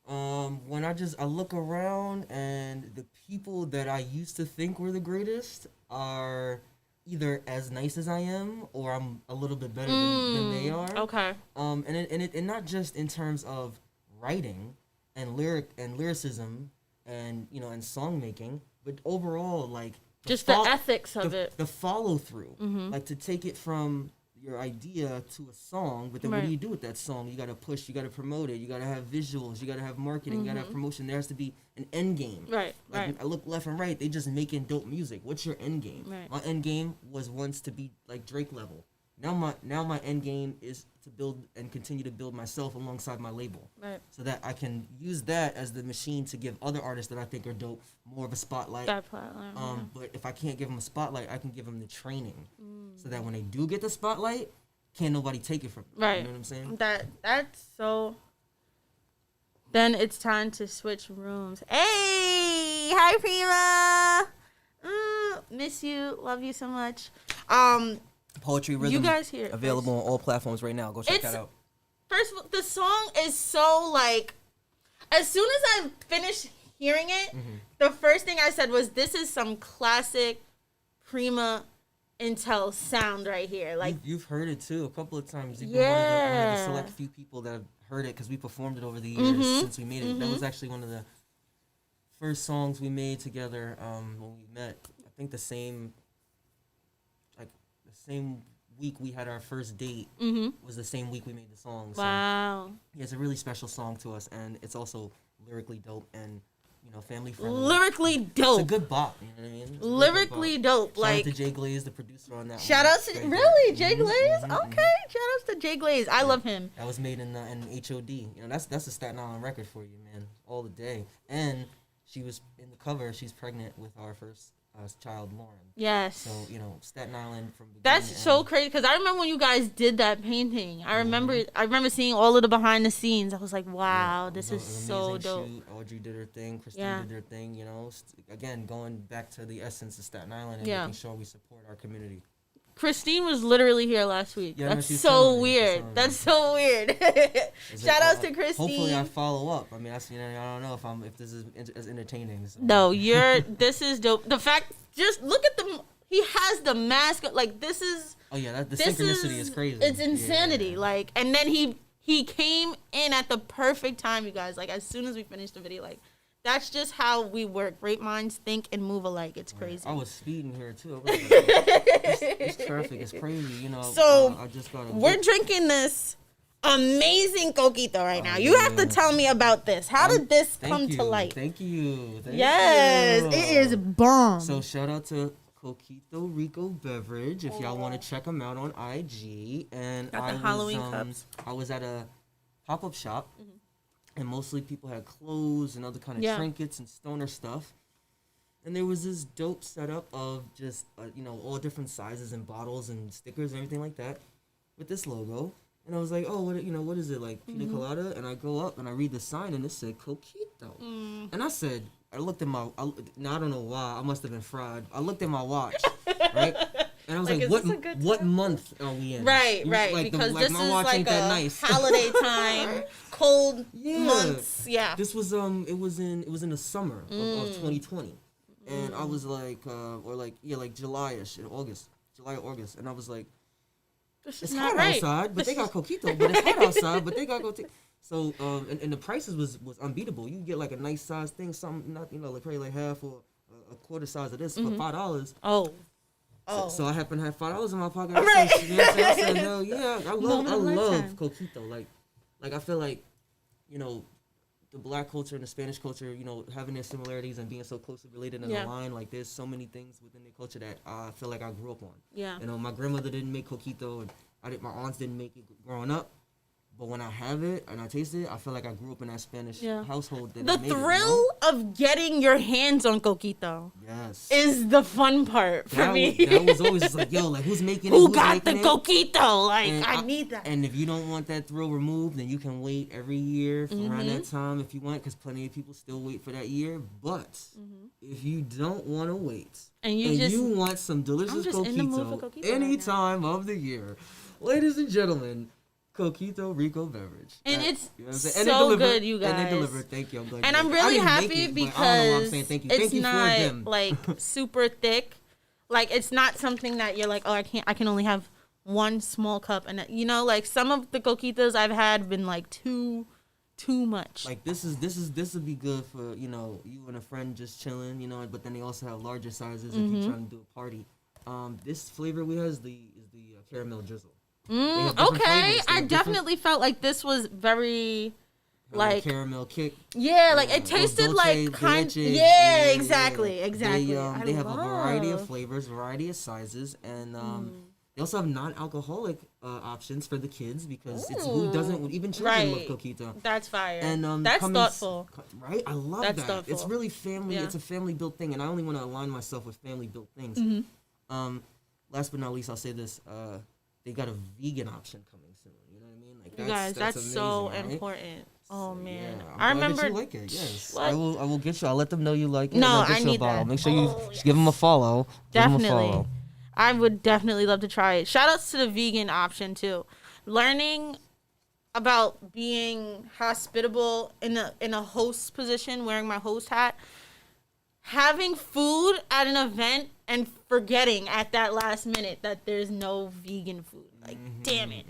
When I look around and the people that I used to think were the greatest are either as nice as I am, or I'm a little bit better than they are. Okay. And not just in terms of writing and lyricism and and song making, but overall like just the ethics of it, the follow through, like to take it from your idea to a song, but then what do you do with that song? You gotta push, you gotta promote it, you gotta have visuals, you gotta have marketing, you gotta have promotion. There has to be an end game. Right. I look left and right, they just making dope music. What's your end game? Right. My end game was once to be like Drake level. Now my end game is to build and continue to build myself alongside my label. Right. So that I can use that as the machine to give other artists that I think are dope more of a spotlight. But if I can't give them a spotlight, I can give them the training. So that when they do get the spotlight, can't nobody take it from them. Right. You know what I'm saying? That's so. Then it's time to switch rooms. Hey, hi Prima. Miss you, love you so much. Poetry Rhythm. You guys hear available on all platforms right now. Go check that out. First of all, the song is so like. As soon as I finished hearing it, the first thing I said was, "This is some classic Prima iNTeLL sound right here." Like you've heard it too a couple of times. You've been one of the select few people that have heard it because we performed it over the years since we made it. That was actually one of the first songs we made together when we met. I think the same week we had our first date was the same week we made the song. So, wow. Yeah, it's a really special song to us, and it's also lyrically dope and family friendly. Lyrically dope. It's a good bop. You know what I mean? Lyrically dope. Shout out to Jay Glaze, the producer on that. Shout out to Jay Glaze. Okay, shout outs to Jay Glaze. I love him. That was made in HOD. That's a Staten Island record for you, man. All the day. And she was in the cover. She's pregnant with our first child, Lauren. Yes. So Staten Island from beginning that's so crazy because I remember when you guys did that painting. I remember seeing all of the behind the scenes. I was like, wow, this is so dope. Shoot. Audrey did her thing. Christine did her thing. Again, going back to the essence of Staten Island and making sure we support our community. Christine was literally here last week. Yeah, that's so weird. That's so weird. Shout outs to Christine. Hopefully I follow up. I mean, I don't know if this is as entertaining. So. No, this is dope. The fact, just look at he has the mask. Like this is. Oh yeah, the synchronicity is crazy. It's insanity. Yeah. Like, and then he came in at the perfect time, you guys. Like as soon as we finished the video, like. That's just how we work. Great minds think and move alike. It's crazy. I was speeding here too. This traffic is crazy, So I just we're drinking this amazing coquito right now. You have to tell me about this. How did this come to light? Thank you. Yes, it is bomb. So shout out to Coquito Rico Beverage if y'all want to check them out on IG. And got the Halloween cups. I was at a pop-up shop. And mostly people had clothes and other kind of trinkets and stoner stuff. And there was this dope setup of just, all different sizes and bottles and stickers and everything like that with this logo. And I was like, oh, what is it, like pina colada? And I go up and I read the sign and it said Coquito. And I looked at I don't know why, I must have been fried. I looked at my watch, right? And I was like what month are we in? Right, because this is like a holiday time, cold months. Yeah. This was it was in the summer of 2020. And I was like July-ish, July or August. And I was like, it's hot outside, but they got Coquito, but it's hot outside, but they got Coquito. So and the prices was unbeatable. You can get like a nice size thing, something not like probably like half or a quarter size of this for $5. Oh. So I happen to have $5 in my pocket. Right. So, I said, hell yeah, I love Coquito. Like I feel like, the black culture and the Spanish culture, having their similarities and being so closely related in a line. Like there's so many things within their culture that I feel like I grew up on. Yeah. My grandmother didn't make Coquito, and my aunts didn't make it growing up. But when I have it and I taste it, I feel like I grew up in that Spanish household. The thrill of getting your hands on Coquito is the fun part for me. That was always just like, yo, like who's making it? Who got the Coquito? Like, I need that. And if you don't want that thrill removed, then you can wait every year for around that time if you want, because plenty of people still wait for that year. But if you don't want to wait and you want some delicious Coquito any time of the year, ladies and gentlemen, Coquito Rico Beverage. And it's so good, you guys. And they deliver. Thank you. I'm glad. And I'm really happy because it's not like super thick. Like it's not something that you're like, oh, I can only have one small cup. And like some of the Coquitos I've had have been like too much. Like this would be good for you and a friend just chilling, But then they also have larger sizes if you're trying to do a party. This flavor we have is the caramel drizzle. Okay, I definitely felt like this was very like caramel kick. Yeah, like it tasted like kind. Yeah, exactly. They have a variety of flavors, variety of sizes, and they also have non-alcoholic options for the kids because it's who doesn't even children love coquito. That's fire. And that's thoughtful, right? I love that. Thoughtful. It's really family. Yeah. It's a family-built thing, and I only want to align myself with family-built things. Last but not least, I'll say this: they got a vegan option coming soon. You know what I mean? Like you guys, that's amazing, so right? important. Oh man, yeah, I remember. You like it? Yes, what? I will get you. I'll let them know you like it. No, I need that. Make sure you give them a follow. Definitely, I would definitely love to try it. Shout outs to the vegan option too. Learning about being hospitable in a host position, wearing my host hat, having food at an event, and forgetting at that last minute that there's no vegan food. Like, damn it.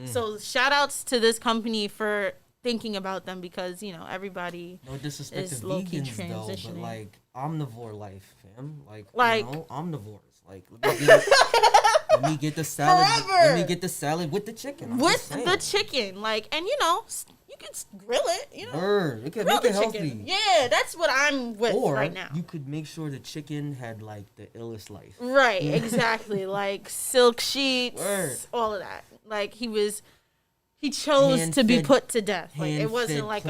So shout outs to this company for thinking about them because, you know, everybody no disrespect is to low-key vegans, transitioning. Though, but like omnivore life, fam. Like you know, omnivores. Like let me get the salad. Forever. Let me get the salad with the chicken. With the chicken. Like, and you know, you can grill it, you know. Word. It could make it healthy. Yeah, that's what I'm with right now. You could make sure the chicken had like the illest life. Right, exactly. Like silk sheets, all of that. Like he chose to be put to death. Like it wasn't like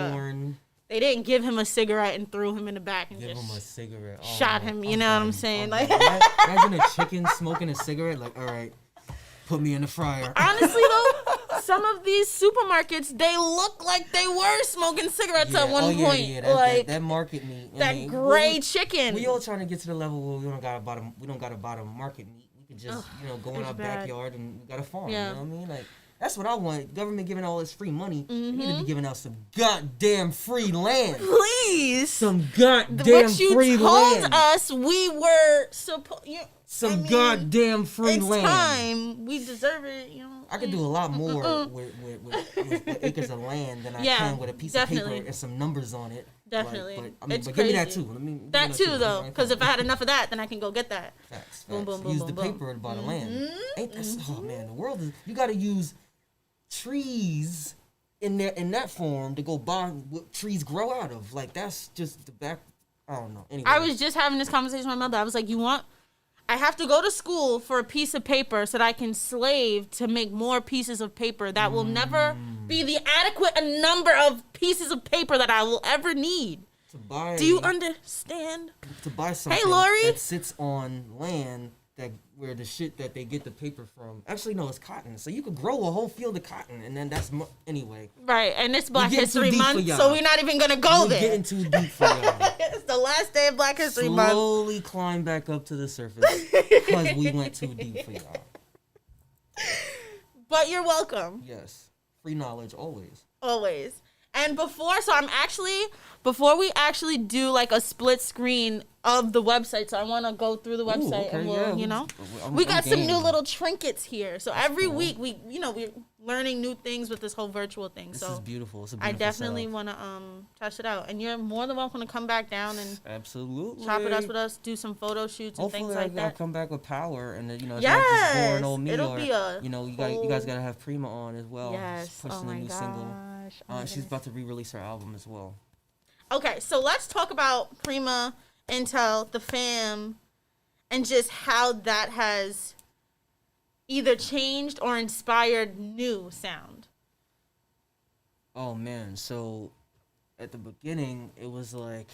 they didn't give him a cigarette and threw him in the back and give just him a cigarette. Shot him. You know what I'm saying? Like imagine a chicken smoking a cigarette. Like, all right, put me in the fryer. Honestly though, some of these supermarkets they look like they were smoking cigarettes at one point. Yeah, like that market meat. That gray chicken. We all trying to get to the level where we don't got to buy the market meat. We could just go in our backyard and we got a farm. Yeah. You know what I mean? Like. That's what I want. Government giving all this free money. They need to be giving out some goddamn free land. Please. Some goddamn free land. What you told us we were supposed... goddamn free land. It's time. We deserve it, you know. I could do a lot more with acres of land than I can with a piece of paper and some numbers on it. Definitely. But give me that too. That too, though. Because if I had enough of that, then I can go get that. Facts. Boom, boom, boom, use the paper to buy the land. Ain't that... Oh, man. The world is... You got to use... trees in that form to go buy what trees grow out of. Like that's just the back. I don't know. Anyway. I was just having this conversation with my mother. I was like, I have to go to school for a piece of paper so that I can slave to make more pieces of paper that will never be the adequate number of pieces of paper that I will ever need. To buy. Do you understand? To buy something that sits on land where the shit that they get the paper from. Actually, no, it's cotton. So you could grow a whole field of cotton, and then that's anyway. Right, and it's Black History Month, so we're not even gonna go there. We're getting too deep for y'all. It's the last day of Black History Month. Slowly climb back up to the surface because we went too deep for y'all. But you're welcome. Yes, free knowledge always. Always. And before we actually do like a split screen of the website, so I want to go through the website and we got some new little trinkets here. So every week we're learning new things with this whole virtual thing. This is beautiful. It's a I beautiful definitely want to test it out. And you're more than welcome to come back down and absolutely chop it up with us, do some photo shoots and things like that. I'll come back with power and it's not just boring old me. It'll be a you guys gotta have Prima on as well. Yes. Pushing the new single. She's about to re-release her album as well. Okay, so let's talk about Prima, iNTeLL, the fam, and just how that has either changed or inspired new sound. Oh man, so at the beginning it was like,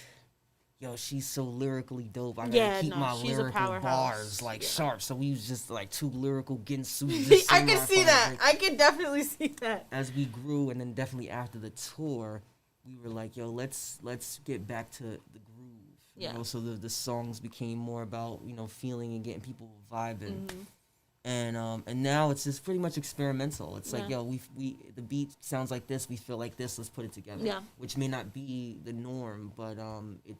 yo, she's so lyrically dope. I gotta keep my lyrical bars sharp. So we was just like two lyrical Ginsu. I can see that. I can definitely see that. As we grew, and then definitely after the tour, we were like, yo, let's get back to the groove. You know? So the songs became more about feeling and getting people vibing. And now it's just pretty much experimental. It's like, yo, we the beat sounds like this, we feel like this, let's put it together. Yeah. Which may not be the norm, but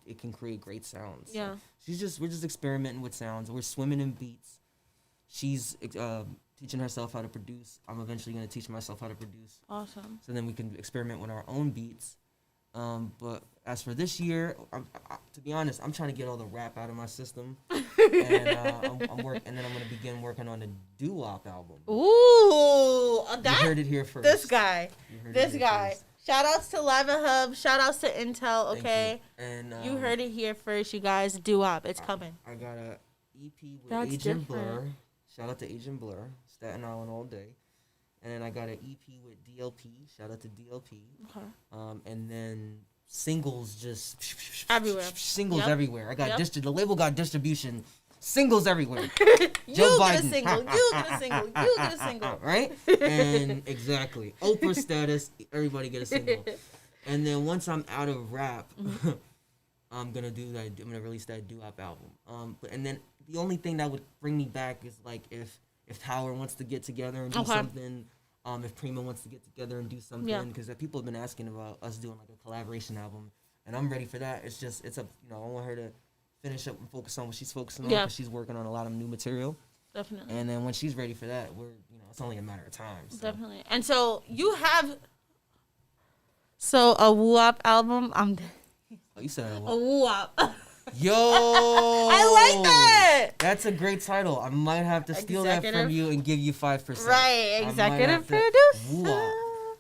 it can create great sounds. Yeah. So we're just experimenting with sounds. We're swimming in beats. She's teaching herself how to produce. I'm eventually gonna teach myself how to produce. Awesome. So then we can experiment with our own beats. But as for this year, to be honest, I'm trying to get all the rap out of my system, and and then I'm gonna begin working on the doo-wop album. Ooh, you heard it here first. This guy. First. Shout outs to Lava Hub. Shout outs to iNTeLL. Okay, and you heard it here first, you guys. Doo-wop, it's coming. I got a EP with That's Agent different. Blur. Shout out to Agent Blur, Staten Island all day. And then I got an EP with DLP. Shout out to DLP. Okay. And then singles just everywhere. Singles everywhere. I got the label got distribution. Singles everywhere. You Joe get Biden. a single. You get a single. You get a single. Right? And exactly. Oprah status. Everybody get a single. And then once I'm out of rap, I'm gonna do that. I'm gonna release that doo-wop album. And then the only thing that would bring me back is like if Tower wants to get together and do something. If Prima wants to get together and do something, because people have been asking about us doing like a collaboration album, and I'm ready for that. It's I want her to finish up and focus on what she's focusing on, because she's working on a lot of new material. Definitely. And then when she's ready for that, it's only a matter of time. So. Definitely. And so you have a woo-wop album. Oh, you said a woo-wop. Yo, I like that. That's a great title. I might have to steal that from you and give you 5%. Right, executive producer.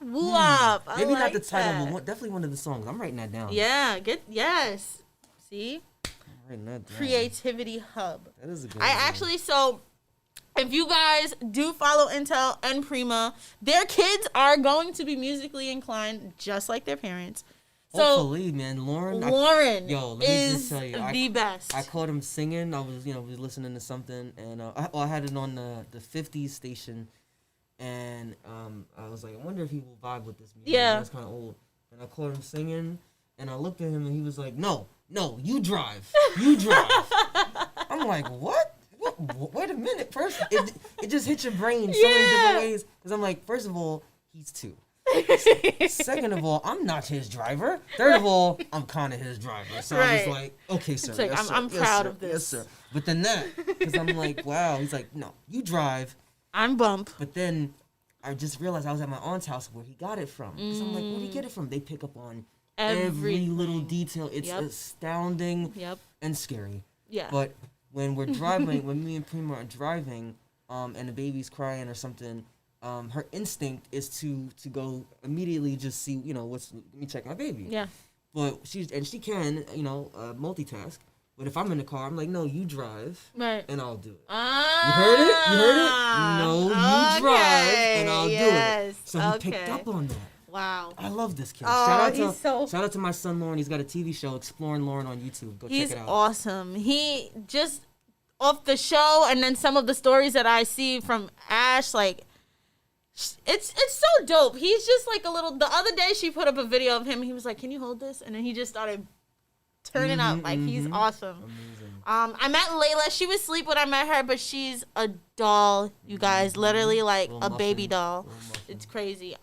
Woo-wop. Maybe like not the title, that. but definitely one of the songs. I'm writing that down. Yeah, yes. See, I'm writing that down. Creativity Hub. That is a good. If you guys do follow iNTeLL and Prima, their kids are going to be musically inclined, just like their parents. So, hopefully, man, Lauren let me just tell you, the best. I caught him singing. I was, was listening to something, and I had it on the 50s station, and I was like, I wonder if he will vibe with this music. Yeah, that's kind of old. And I caught him singing, and I looked at him, and he was like, No, you drive, you drive. I'm like, what? Wait a minute. First, it just hit your brain so many different ways. Because I'm like, first of all, he's 2. Second of all, I'm not his driver. Third of all, I'm kind of his driver. So I was like, okay, sir. Like, yes, I'm sir. proud Yes, of this. Yes, sir. But then because I'm like, wow. He's like, no, you drive. I'm bump. But then I just realized I was at my aunt's house where he got it from. Because I'm like, where did he get it from? They pick up on every little detail. It's astounding and scary. Yeah. But when we're driving, when me and Prima are driving, and the baby's crying or something, her instinct is to go immediately just see, let me check my baby. Yeah. But she can, multitask. But if I'm in the car, I'm like, no, you drive. Right. And I'll do it. Ah. You heard it? You heard it? No, you drive and I'll do it. So he picked up on that. Wow. I love this kid. Oh, shout out to my son Lauren. He's got a TV show, Exploring Lauren, on YouTube. Go check it out. He's awesome. He just, off the show and then some of the stories that I see from Ash, like, it's so dope. He's just like the other day she put up a video of him. He was like, can you hold this? And then he just started turning up. Like, he's awesome. Amazing. I met Layla. She was asleep when I met her, but she's a doll, you guys. Literally like a baby doll. It's crazy.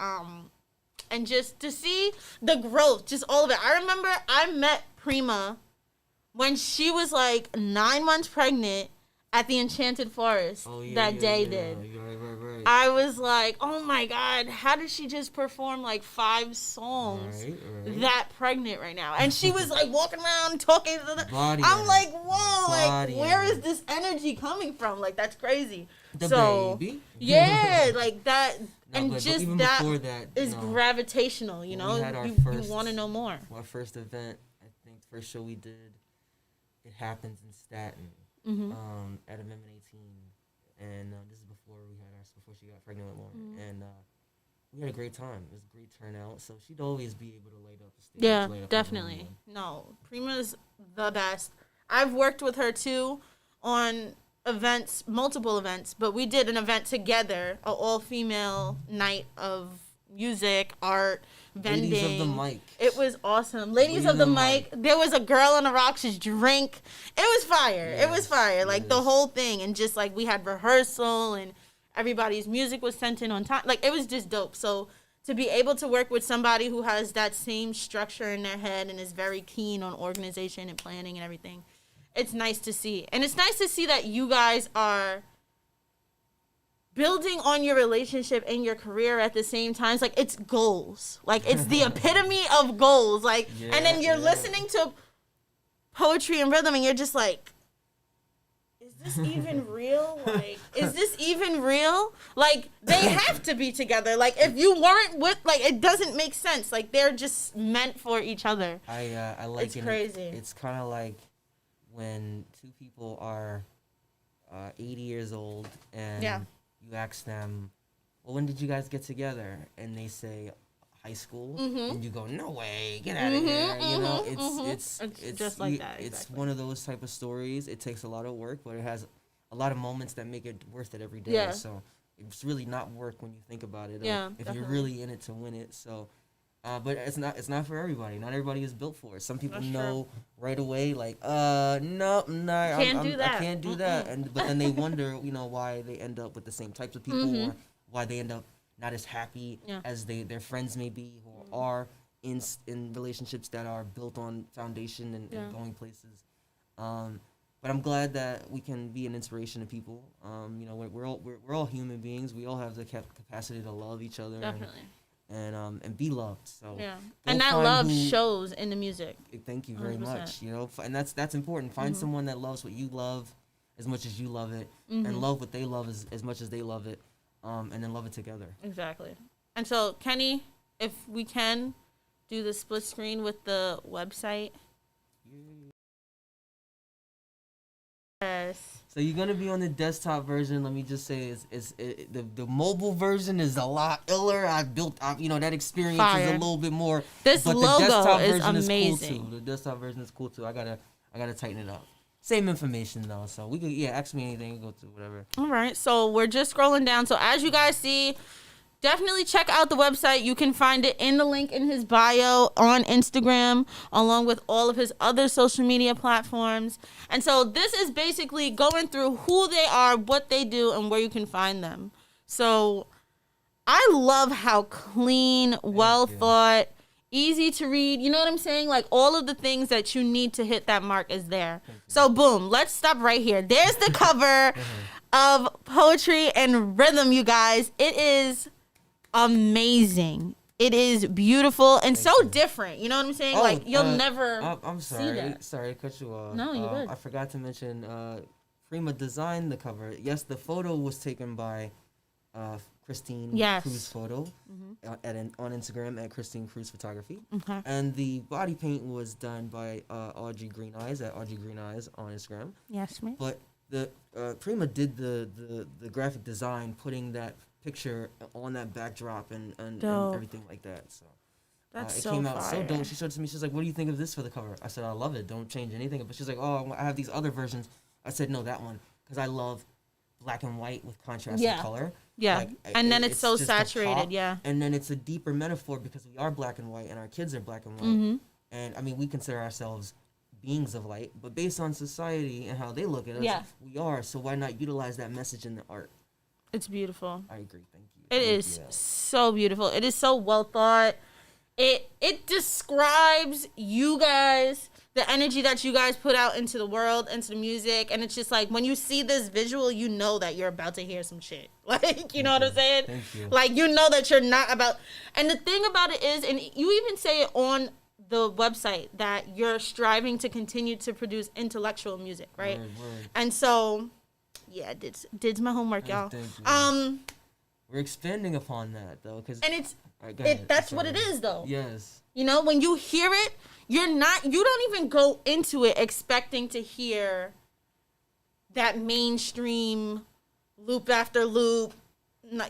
And just to see the growth, just all of it. I remember I met Prima when she was like 9 months pregnant at the Enchanted Forest did. Right. I was like, oh my God, how did she just perform like 5 songs that pregnant right now? And she was like walking around talking to the I'm like, whoa, like where is this energy coming from? Like, that's crazy. The baby? Yeah, like that. No, and but just even that is gravitational, you know? You want to know more. Our first event, I think the first show we did, it happens in Staten. At a Amendment 18, and this is before she got pregnant with Lauren, and we had a great time. It was a great turnout, so she'd always be able to light up the stage. Yeah, definitely. No, Prima's the best. I've worked with her too on events, multiple events, but we did an event together, an all-female night of music, art, vending. Ladies of the mic. It was awesome. Ladies of the mic. There was a girl on the rocks drink. It was fire. Yes, it was fire. Like the whole thing. And just like we had rehearsal and everybody's music was sent in on time. Like it was just dope. So to be able to work with somebody who has that same structure in their head and is very keen on organization and planning and everything, it's nice to see. And it's nice to see that you guys are building on your relationship and your career at the same time. It's like, it's goals. Like, it's the epitome of goals. Like, and then you're listening to poetry and rhythm and you're just like, is this even real? Like, is this even real? Like, they have to be together. Like, if you weren't with, like, it doesn't make sense. Like, they're just meant for each other. I like it's crazy. It's kind of like when two people are 80 years old and you ask them, well, when did you guys get together? And they say high school, and you go, no way, get out of here. You know, it's just like that. It's one of those type of stories. It takes a lot of work, but it has a lot of moments that make it worth it every day. Yeah. So it's really not work when you think about it. Yeah, if definitely. you're really in it to win it. So, but it's not for everybody. Not everybody is built for it. Some people know right away, like, no, can't do that. I can't do that. But then they wonder, why they end up with the same types of people, or why they end up not as happy as their friends may be, who are in relationships that are built on foundation and going places. But I'm glad that we can be an inspiration to people. We're all human beings. We all have the capacity to love each other. Definitely. And be loved. So and that love shows in the music. Thank you very 100%. much. And that's important. Find someone that loves what you love as much as you love it, and love what they love as much as they love it. And then love it together. Exactly. And so, Kenny, if we can do the split screen with the website. Yes. So you're gonna be on the desktop version. Let me just say, the mobile version is a lot iller. That experience Fire. is a little bit more. This but logo the desktop is version amazing. Is cool too. The desktop version is cool too. I gotta tighten it up. Same information though, so we could ask me anything, go to whatever. All right, so we're just scrolling down. So as you guys see, definitely check out the website. You can find it in the link in his bio on Instagram, along with all of his other social media platforms. And so this is basically going through who they are, what they do, and where you can find them. So I love how clean, well thought, easy to read. You know what I'm saying? Like, all of the things that you need to hit that mark is there. So boom, let's stop right here. There's the cover of Poetry and Rhythm, you guys. It is amazing. It is beautiful and different. You know what I'm saying? Like, you'll never I'm sorry. see that. Sorry to cut you off. No, you're good. I forgot to mention Prima designed the cover. Yes, the photo was taken by Christine Cruz Photo on Instagram at Christine Cruz Photography. Okay. And the body paint was done by Audrey Green Eyes at Audrey Green Eyes on Instagram. Yes, ma'am. But the Prima did the graphic design, putting that picture on that backdrop and everything like that. So it came out so dope. She showed it to me. She's like, "What do you think of this for the cover?" I said, "I love it. Don't change anything." But she's like, "Oh, I have these other versions." I said, "No, that one, because I love black and white with contrast of color." Yeah, like, and then it's so just a saturated. pop, Yeah, and then it's a deeper metaphor because we are black and white, and our kids are black and white. And I mean, we consider ourselves beings of light, but based on society and how they look at us, we are. So why not utilize that message in the art? It's beautiful. I agree. Thank you. It is so beautiful. It is so well thought. It describes you guys, the energy that you guys put out into the world, into the music, and it's just like, when you see this visual, you know that you're about to hear some shit. Like, you know what I'm saying? Thank you. Like, you know that you're not about. And the thing about it is, and you even say it on the website, that you're striving to continue to produce intellectual music, right? Word. And so, yeah, did my homework, y'all. Thank you. We're expanding upon that though, because that's what it is though. Yes. You know, when you hear it, you don't even go into it expecting to hear that mainstream loop after loop.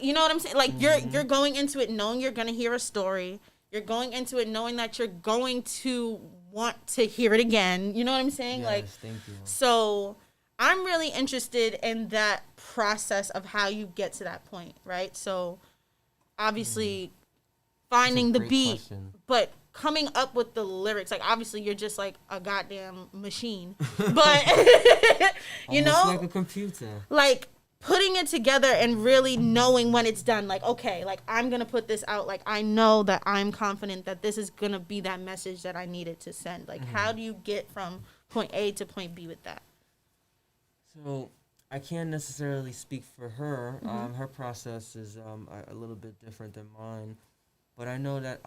You know what I'm saying? Like, you're going into it knowing you're gonna hear a story. You're going into it knowing that you're going to want to hear it again. You know what I'm saying? Yes, like, thank you. So I'm really interested in that process of how you get to that point, right? So obviously finding the beat, but coming up with the lyrics. Like, obviously you're just like a goddamn machine, but you know, like a computer. Like, putting it together and really knowing when it's done. Like, okay, like, I'm gonna put this out. Like, I know that I'm confident that this is gonna be that message that I needed to send. Like, how do you get from point A to point B with that? So I can't necessarily speak for her. Her process is a little bit different than mine, but I know that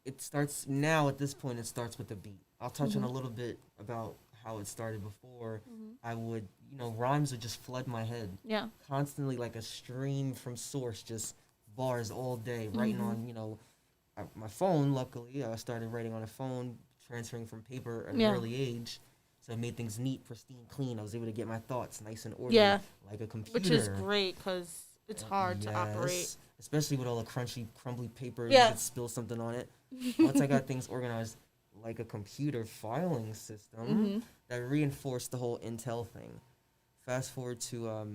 it starts now. At this point, it starts with the beat. I'll touch on a little bit about how it started before. I would, rhymes would just flood my head. Yeah. Constantly, like a stream from source, just bars all day, writing on, my phone. Luckily, I started writing on a phone, transferring from paper at an early age. So it made things neat, pristine, clean. I was able to get my thoughts nice and orderly, like a computer. Which is great because it's hard to operate. Especially with all the crumbly paper. Yeah. You could spill something on it. Once I got things organized like a computer filing system, that reinforced the whole iNTeLL thing. Fast forward to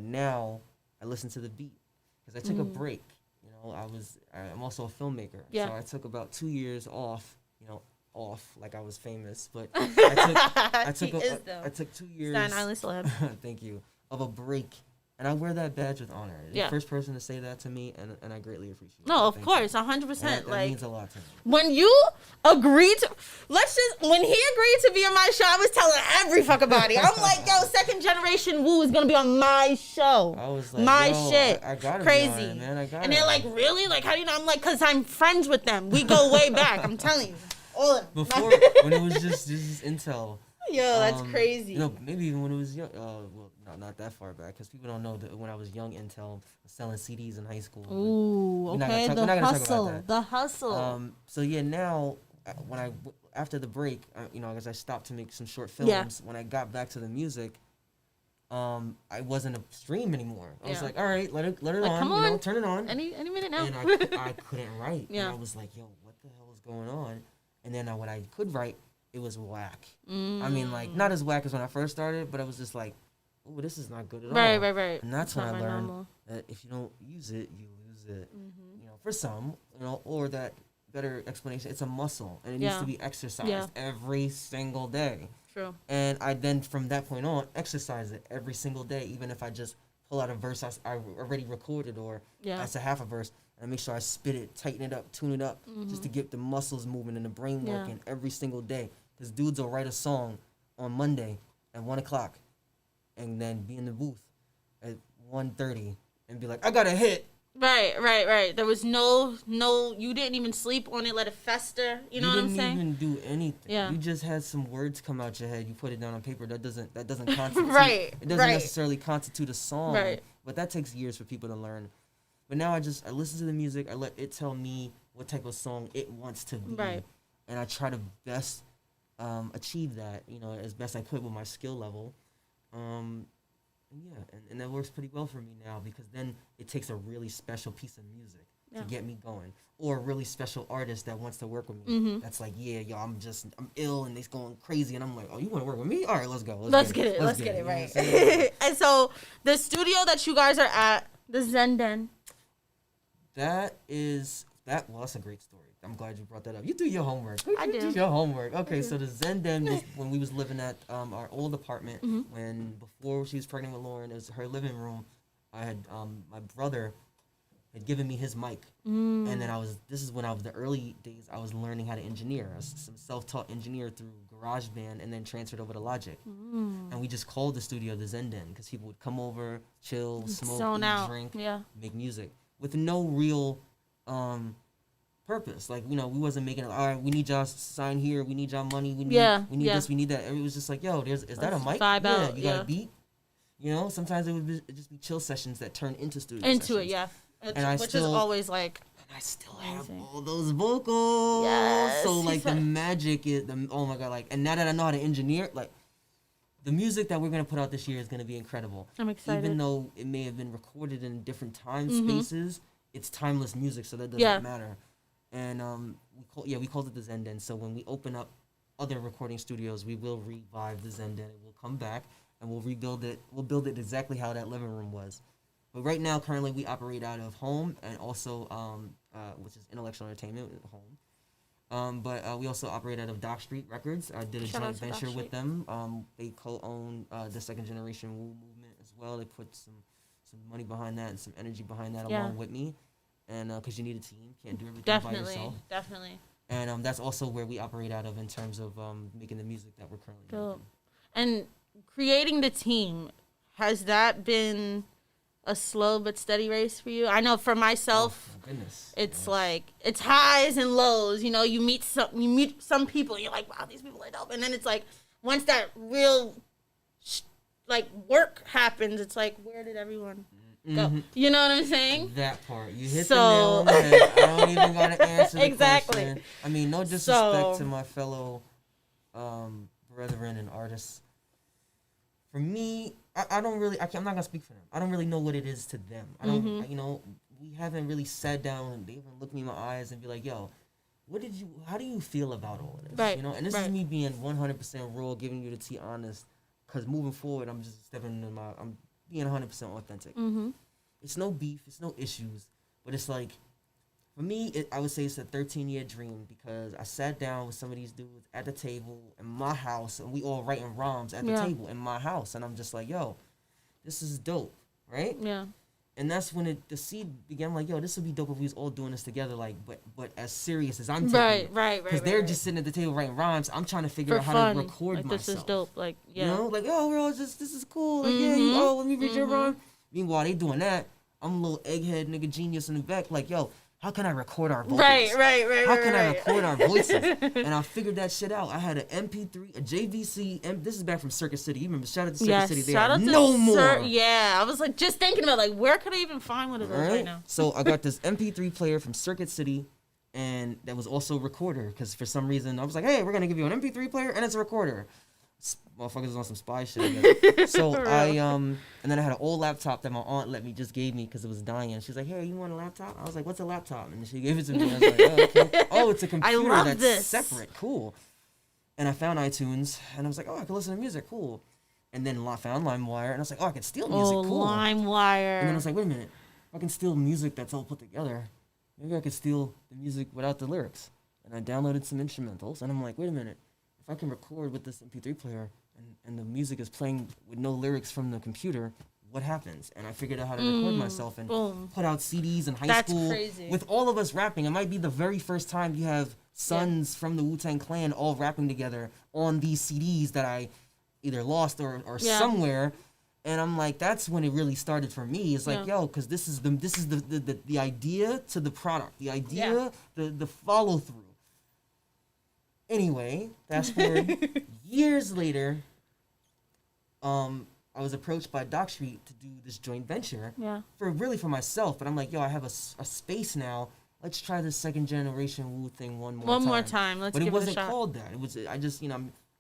now, I listen to the beat. Because I took a break. I'm also a filmmaker. Yeah. So I took about 2 years off, like I was famous, but I took 2 years. Staten Island celeb. Thank you. Of a break, and I wear that badge with honor. You're the first person to say that to me, and I greatly appreciate it. No, of course, 100%. That like means a lot to me. When you agreed to, when he agreed to be on my show, I was telling every fucking body. I'm like, yo, Second Generation Woo is gonna be on my show. I was like, my yo, shit. I gotta crazy, be on it, man. I gotta. And they're like, really? Like, how do you know? I'm like, cause I'm friends with them. We go way back. I'm telling you. All of them. Before, when it was just iNTeLL. Yo, that's crazy. Maybe even when it was young. Well, not that far back, because people don't know that when I was young, iNTeLL was selling CDs in high school. Ooh, okay. The hustle. So yeah, now after the break, because I stopped to make some short films. Yeah. When I got back to the music, I wasn't a stream anymore. I was like, all right, let it on. Come on. Turn it on. Any minute now. And I couldn't write. Yeah. And I was like, yo, what the hell is going on? And then when I could write, it was whack. I mean, like, not as whack as when I first started, but I was just like, oh, this is not good at all. Right. And that's when I learned that if you don't use it, you lose it. For some, or that better explanation, it's a muscle, and it needs to be exercised every single day. True. And I then, from that point on, exercise it every single day, even if I just pull out a verse I already recorded, or that's a half a verse, and make sure I spit it, tighten it up, tune it up, just to get the muscles moving and the brain working every single day. Because dudes will write a song on Monday at 1 o'clock and then be in the booth at 1:30 and be like, I got a hit. Right. There was no, you didn't even sleep on it, let it fester. You know what I'm saying? You didn't even do anything. Yeah. You just had some words come out your head. You put it down on paper. That doesn't constitute. It doesn't necessarily constitute a song. Right. But that takes years for people to learn. But now I listen to the music. I let it tell me what type of song it wants to be. Right. And I try to best achieve that, as best I could with my skill level. And that works pretty well for me now, because then it takes a really special piece of music to get me going, or a really special artist that wants to work with me. That's like, I'm ill and they's going crazy, and I'm like, oh, you want to work with me? All right, let's go. Let's get it. Right. And so the studio that you guys are at, the Zen Den. That's a great story. I'm glad you brought that up. You do your homework. I do. Your homework. Okay, so the Zen Den was when we was living at our old apartment. Before she was pregnant with Lauren, it was her living room. I had my brother had given me his mic, and then this is when I was the early days. I was learning how to engineer. I was some self-taught engineer through GarageBand, and then transferred over to Logic. And we just called the studio the Zen Den, because people would come over, chill, smoke, eat, drink, make music with no real purpose. Like, we wasn't making it, all right, we need y'all sign here, we need y'all money, we need this, we need that. It was just like, yo, is that a mic? Vibe out, you got a beat? Sometimes it would just be chill sessions that turn into studio sessions. Which is always like, and I still have all those vocals. Yes. So like the magic is oh my god, like, and now that I know how to engineer, like, the music that we're gonna put out this year is gonna be incredible. I'm excited. Even though it may have been recorded in different time spaces, it's timeless music, so that doesn't matter. And we called it the Zen Den. So when we open up other recording studios, we will revive the Zen Den. It will come back, and we'll rebuild it. We'll build it exactly how that living room was. But right now, currently, we operate out of home, and also which is Intellectual Entertainment home. But we also operate out of Dock Street Records. I did a joint venture with them. They co-own the Second Generation Woo movement as well. They put some money behind that and some energy behind that along with me. And because you need a team, can't do everything by yourself. Definitely. And that's also where we operate out of in terms of making the music that we're currently making. And creating the team, has that been a slow but steady race for you? I know for myself, it's like it's highs and lows. You know, you meet some people, and you're like, wow, these people are dope, and then it's like once that real like work happens, it's like, where did everyone go? You know what I'm saying? That part. You hit the nail on the head. I don't even gotta answer the question. I mean, no disrespect to my fellow brethren and artists. For me, I don't really. I'm not gonna speak for them. I don't really know what it is to them. I don't. You know, we haven't really sat down and they haven't looked me in my eyes and be like, "Yo, how do you feel about all of this?" Right. You know, and this is me being 100% raw, giving you the tea honest. Because moving forward, I'm just stepping into I'm being 100% authentic. It's no beef, it's no issues, but it's like, for me, I would say it's a 13-year dream because I sat down with some of these dudes at the table in my house, and we all writing rhymes at the table in my house, and I'm just like, yo, this is dope, right? Yeah. And that's when the seed began. I'm like, yo, this would be dope if we was all doing this together, like, but as serious as I'm taking it. Right. Because they're just sitting at the table writing rhymes. I'm trying to figure out how to record like, myself. This is dope. Like, yeah. You know, like, oh, we're all just, this is cool. Like, let me read your rhyme. Meanwhile, they doing that. I'm a little egghead nigga genius in the back. Like, yo, how can I record our vocals? Right. How can I record our voices? And I figured that shit out. I had an MP3, a JVC. This is back from Circuit City. You remember? Shout out to Circuit City. They are no more. I was like just thinking about like where could I even find one of those right now? So I got this MP3 player from Circuit City, and that was also a recorder because for some reason I was like, hey, we're gonna give you an MP3 player and it's a recorder. Motherfuckers on some spy shit. So and then I had an old laptop that my aunt just gave me because it was dying. She's like, hey, you want a laptop? I was like, what's a laptop? And she gave it to me. I was like, oh, okay. Oh, it's a computer that's separate. Cool. And I found iTunes, and I was like, oh, I can listen to music. Cool. And then I found LimeWire, and I was like, oh, I can steal music. Cool. LimeWire. And then I was like, wait a minute. If I can steal music that's all put together, maybe I could steal the music without the lyrics. And I downloaded some instrumentals, and I'm like, wait a minute. If I can record with this MP3 player and the music is playing with no lyrics from the computer, what happens? And I figured out how to record myself and put out CDs in high school with all of us rapping. It might be the very first time you have sons from the Wu-Tang Clan all rapping together on these CDs that I either lost or somewhere. And I'm like, that's when it really started for me. It's like, yo, because this is the idea to the product, the idea, the follow through. Anyway, fast forward years later, I was approached by Doc Street to do this joint venture for myself. But I'm like, yo, I have a space now. Let's try this second generation Wu thing one more time. Let's but give it wasn't it a shot. called that. It was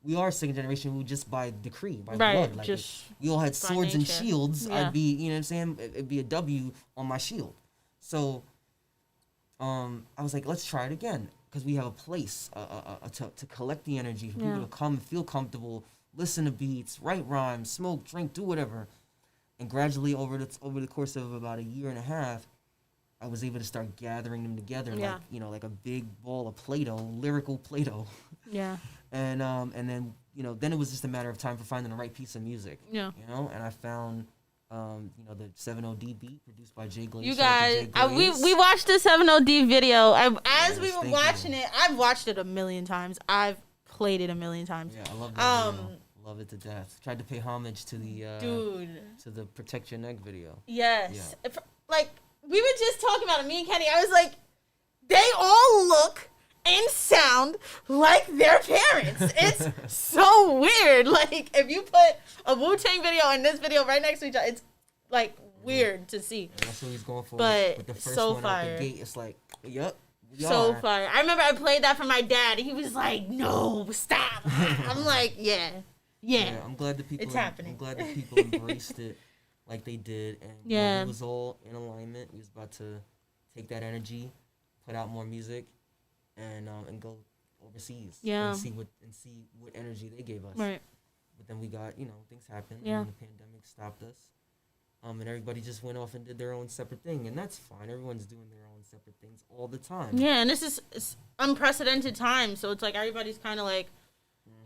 we are second generation Wu just by decree, by blood. Like we all had swords and shields. I'd be, you know what I'm saying? It'd be a W on my shield. So I was like, let's try it again. Because we have a place to collect the energy for people to come and feel comfortable, listen to beats, write rhymes, smoke, drink, do whatever. And gradually over the course of about a year and a half, I was able to start gathering them together like a big ball of Play-Doh, lyrical Play-Doh. Yeah. And then then it was just a matter of time for finding the right piece of music. Yeah. You know, and I found the 7OD beat produced by Jay Glaze. You guys, we watched the 7OD video. As we were watching it, I've watched it a million times. I've played it a million times. Yeah, I love that video. Love it to death. Tried to pay homage to the to the Protect Your Neck video. Yes. Yeah. Like we were just talking about it, me and Kenny. I was like, they all look and sound like their parents. It's so weird. Like, if you put a Wu-Tang video and this video right next to each other, it's, like, weird to see. And that's what he's going for. But with the first so one fire. Out the gate, it's like, yep. Fire. I remember I played that for my dad. He was like, no, stop. I'm like, yeah. I'm glad the people. It's happening. I'm glad the people embraced it like they did. And it was all in alignment. We was about to take that energy, put out more music, and go overseas and see what energy they gave us. Right. But then we got, things happened and the pandemic stopped us. And everybody just went off and did their own separate thing, and that's fine. Everyone's doing their own separate things all the time. Yeah, and it's unprecedented time, so it's like everybody's kind of like,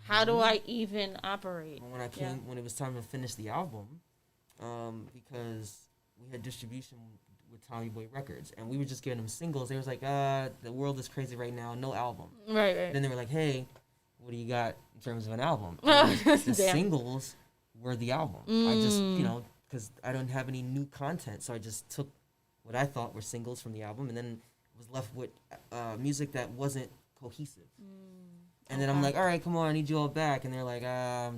how do I even operate? When it was time to finish the album, because we had distribution with Tommy Boy Records, and we were just giving them singles. They was like, the world is crazy right now, no album. Right. Then they were like, hey, what do you got in terms of an album? The singles were the album. I just, because I don't have any new content, so I just took what I thought were singles from the album, and then was left with music that wasn't cohesive. And then I'm like, all right, come on, I need you all back, and they're like, I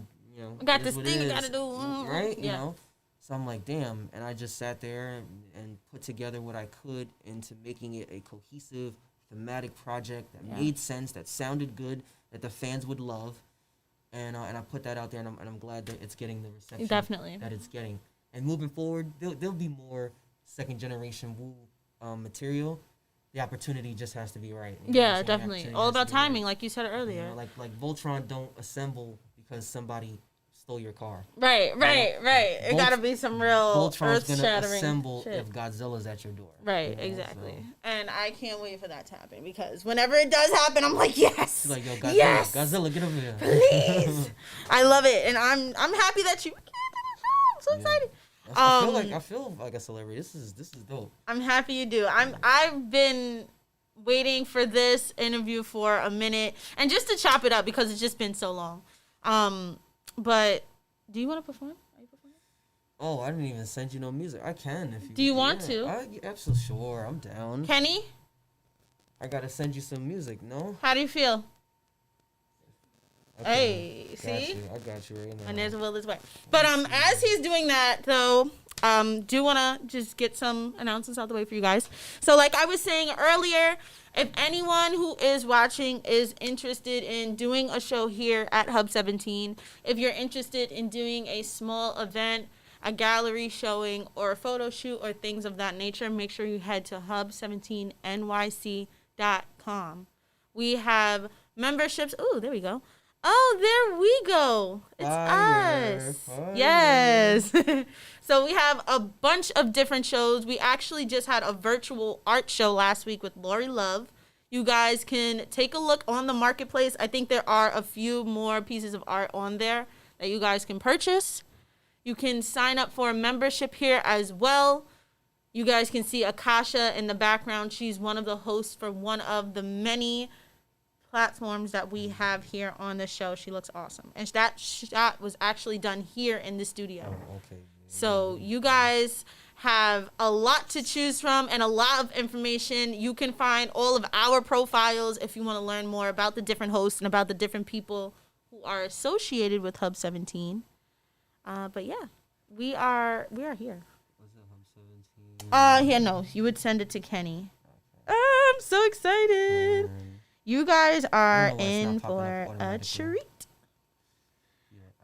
got this thing I gotta do, right? You know. So I'm like, damn, and I just sat there and put together what I could into making it a cohesive, thematic project that made sense, that sounded good, that the fans would love, and I put that out there, and I'm glad that it's getting the reception that it's getting. And moving forward, there'll be more second generation Wu material. The opportunity just has to be right. Yeah, definitely. All about timing, like you said earlier. You know, like Voltron don't assemble because somebody stole your car. Right. It gotta be some real Voltron's earth-shattering gonna assemble shit. if Godzilla's at your door. Right, exactly. So. And I can't wait for that to happen because whenever it does happen, I'm like, yes, like, yo, Godzilla, yes, Godzilla, get over here, please. I love it, and I'm happy that you. I'm so excited. I feel like a celebrity. This is dope. I'm happy you do. I've been waiting for this interview for a minute, and just to chop it up because it's just been so long. But do you want to perform? Are you performing? Oh, I didn't even send you no music. I can if you. Do you want to? Absolutely, sure. I'm down. Kenny? I gotta send you some music. No. How do you feel? Okay. Hey, see? I got you right now. And there's a will this way. But as he's doing that though, do wanna just get some announcements out the way for you guys. So like I was saying earlier, if anyone who is watching is interested in doing a show here at Hub 17, if you're interested in doing a small event, a gallery showing, or a photo shoot, or things of that nature, make sure you head to hub17nyc.com. We have memberships. Oh, there we go. Oh, there we go. It's us. Fire. Yes. So we have a bunch of different shows. We actually just had a virtual art show last week with Lori Love. You guys can take a look on the marketplace. I think there are a few more pieces of art on there that you guys can purchase. You can sign up for a membership here as well. You guys can see Akasha in the background. She's one of the hosts for one of the many platforms that we have here on the show. She looks awesome. And that shot was actually done here in the studio. Oh, okay. So you guys have a lot to choose from and a lot of information. You can find all of our profiles if you want to learn more about the different hosts and about the different people who are associated with Hub 17. But yeah, we are here. Was it Hub 17? No, you would send it to Kenny. Okay. I'm so excited. You guys are in for a treat.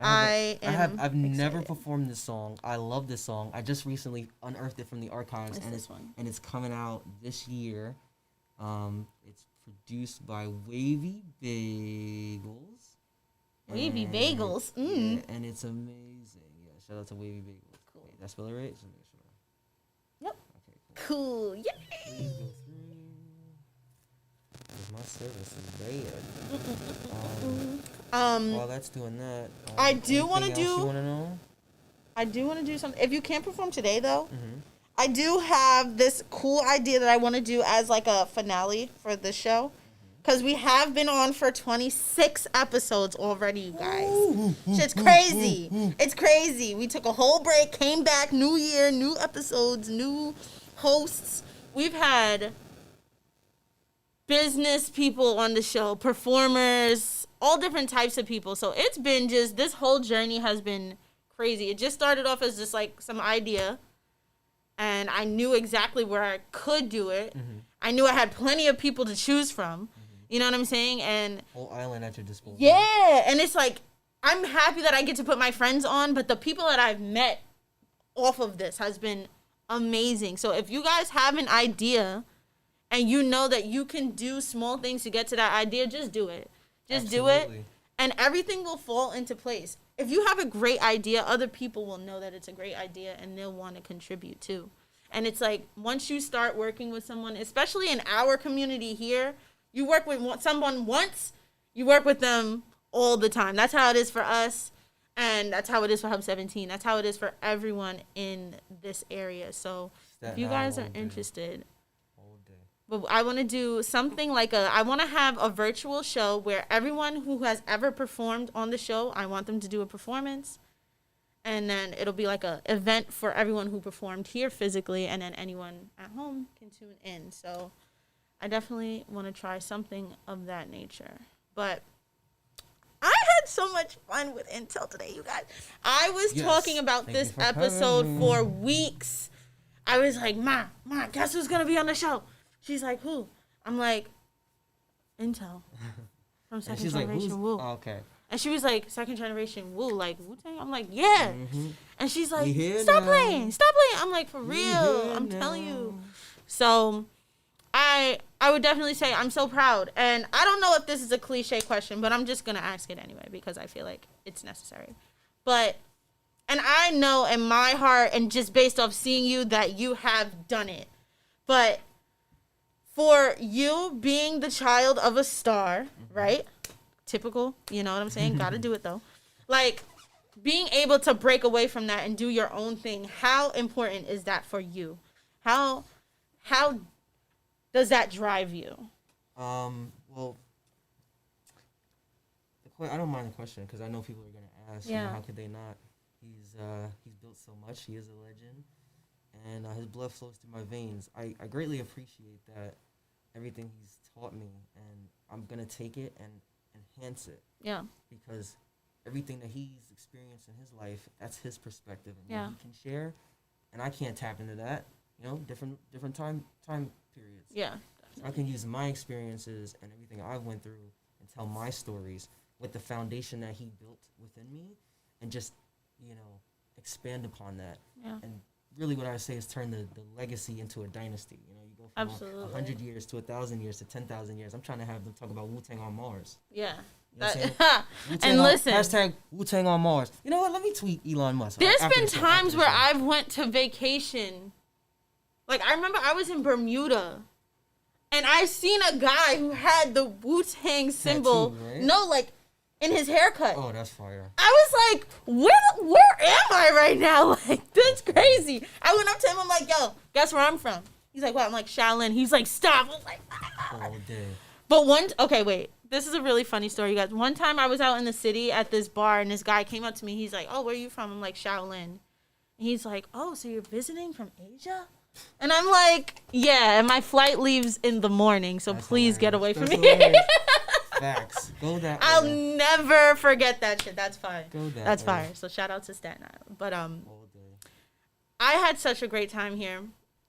Yeah. I've never performed this song. I love this song. I just recently unearthed it from the archives, and it's coming out this year. It's produced by Wavy Bagels. Wavy Bagels. Yeah, and it's amazing. Yeah, shout out to Wavy Bagels. Cool. Wait, did I spell it right? Just make sure. Yep. Okay, cool. Yay. Please go through. My service is bad. While that's doing that, I do want to do. You want to know? I do want to do something. If you can't perform today, though, I do have this cool idea that I want to do as like a finale for this show. Because we have been on for 26 episodes already, you guys. Shit's crazy. It's crazy. We took a whole break, came back, new year, new episodes, new hosts. We've had business people on the show, performers, all different types of people. So it's been just, this whole journey has been crazy. It just started off as just like some idea. And I knew exactly where I could do it. I knew I had plenty of people to choose from. You know what I'm saying? And whole island at your disposal. Yeah. And it's like, I'm happy that I get to put my friends on, but the people that I've met off of this has been amazing. So if you guys have an idea and you know that you can do small things to get to that idea, just do it. Just do it. And everything will fall into place. If you have a great idea, other people will know that it's a great idea and they'll want to contribute too. And it's like, once you start working with someone, especially in our community here, you work with someone once, you work with them all the time. That's how it is for us, and that's how it is for Hub 17. That's how it is for everyone in this area. So if you guys are interested, but I want to do something like I want to have a virtual show where everyone who has ever performed on the show, I want them to do a performance. And then it'll be like a event for everyone who performed here physically, and then anyone at home can tune in. So I definitely want to try something of that nature. But I had so much fun with iNTeLL today, you guys. I was talking about this episode for weeks. I was like, Ma, guess who's going to be on the show? She's like, who? I'm like, iNTeLL from Second Generation like, Wu. Oh, okay. And she was like, Second Generation Wu, like Wu-Tang? I'm like, yeah. And she's like, stop playing. I'm like, for real. I'm telling you. So I would definitely say I'm so proud. And I don't know if this is a cliche question, but I'm just going to ask it anyway because I feel like it's necessary. But, and I know in my heart and just based off seeing you that you have done it. But for you being the child of a star, right? Typical, you know what I'm saying? Gotta do it though. Like, being able to break away from that and do your own thing, how important is that for you? How does that drive you? Well, I don't mind the question because I know people are gonna ask. Yeah. You know, how could they not? He's built so much. He is a legend, and his blood flows through my veins. I greatly appreciate that, everything he's taught me, and I'm gonna take it and enhance it. Yeah. Because everything that he's experienced in his life, that's his perspective, and Yeah. what he can share, and I can't tap into that. You know, different time periods. Yeah. So I can use my experiences and everything I went through and tell my stories with the foundation that he built within me, and just, you know, expand upon that. Yeah. And really what I say is turn the legacy into a dynasty. You know, you go from Absolutely. 100 years to 1,000 years to 10,000 years. I'm trying to have them talk about Wu-Tang on Mars. Yeah. You know what I'm saying? And listen. Hashtag Wu-Tang on Mars. You know what? Let me tweet Elon Musk. There's after been the show, times after the where show. I've went to vacation. Like, I remember I was in Bermuda. And I seen a guy who had the Wu-Tang symbol. Tattoo, right? No, like, in his haircut. Oh, that's fire. I was like, where am I right now? Like, that's crazy. I went up to him. I'm like, yo, guess where I'm from? He's like, what? I'm like, Shaolin. He's like, stop. I was like, All day. But okay, wait. This is a really funny story, you guys. One time I was out in the city at this bar, and this guy came up to me. He's like, oh, where are you from? I'm like, Shaolin. And he's like, oh, so you're visiting from Asia? And I'm like, yeah, and my flight leaves in the morning, so That's please hilarious. get away from That's me. hilarious. Facts. Go that I'll way. never forget that shit. That's fire. Go that That's way. fire. So shout out to Staten Island. But All day. I had such a great time here.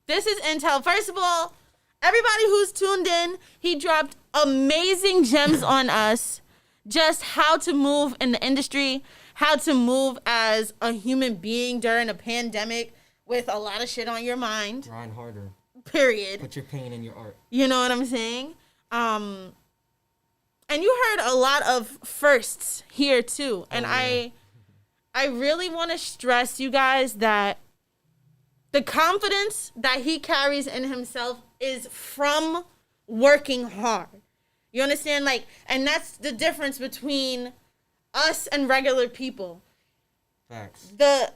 This is iNTeLL. First of all, everybody who's tuned in, he dropped amazing gems on us. Just how to move in the industry, how to move as a human being during a pandemic with a lot of shit on your mind. Grind harder. Period. Put your pain in your art. You know what I'm saying? And you heard a lot of firsts here too. And I really want to stress you guys that the confidence that he carries in himself is from working hard. You understand? Like, and that's the difference between us and regular people. Facts. The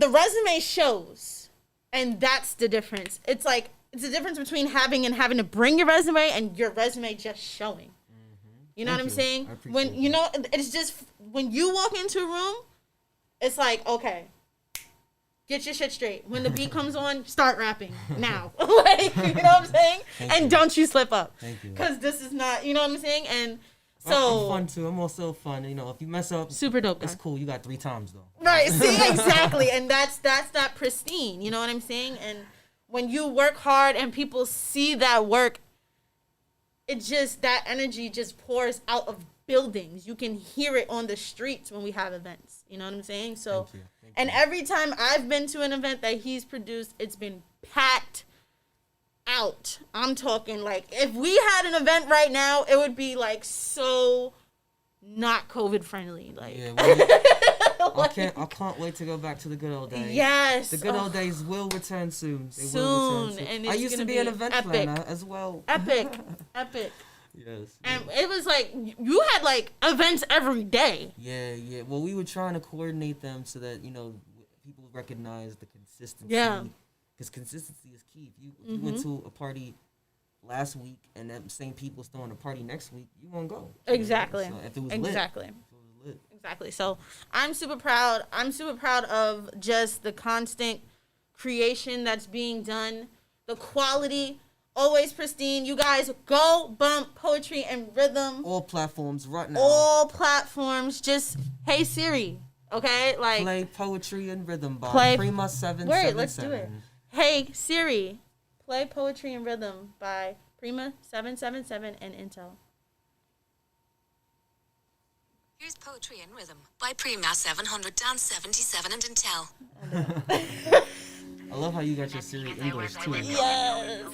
resume shows, and that's the difference. It's like, it's the difference between having to bring your resume and your resume just showing. You know what I'm saying? I appreciate When, you know, it's just, when you walk into a room, it's like, okay, get your shit straight. When the beat comes on, start rapping now. Like, you know what I'm saying? And don't you slip up. Thank you. Because this is not, you know what I'm saying? And so. I'm fun too. I'm also fun. You know, if you mess up, Super dope guy. it's cool. You got 3 times though. Right, see, exactly. And that's not pristine, you know what I'm saying? And when you work hard and people see that work, it just, that energy just pours out of buildings. You can hear it on the streets when we have events, you know what I'm saying? So, Thank you. and every time I've been to an event that he's produced, it's been packed out. I'm talking like, if we had an event right now, it would be like so not COVID friendly. Like, Yeah, well, I can't wait to go back to the good old days. yes, The good old days will return soon. They will soon, return soon. and I it's used to gonna be an be event epic. planner as well. epic. Yes. And it was like, you had like events every day. Yeah. Well, we were trying to coordinate them so that, you know, people recognize the consistency. Yeah. Because consistency is key. If you went to a party last week and that same people's throwing a party next week, you won't go. Exactly. So if it was Exactly. lit. If it was lit. Exactly. So I'm super proud. I'm super proud of just the constant creation that's being done. The quality, always pristine. You guys go bump Poetry and Rhythm. All platforms right now. All platforms. Just, hey Siri. Okay? Like, play Poetry and Rhythm by Prima 777. Wait, let's do it. Hey Siri, play Poetry and Rhythm by Prima 777 and iNTeLL. Here's Poetry and Rhythm by Prima 777 and iNTeLL. I love how you got your Siri English too. Yes.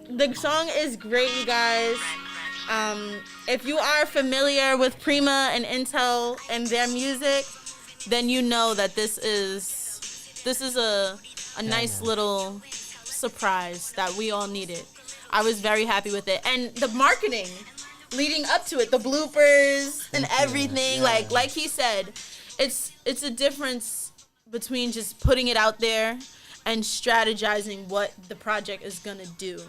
The song is great, you guys. If you are familiar with Prima and iNTeLL and their music, then you know that this is a nice little surprise that we all needed. I was very happy with it. And the marketing leading up to it, the bloopers and everything, like he said, it's a difference between just putting it out there and strategizing what the project is gonna do.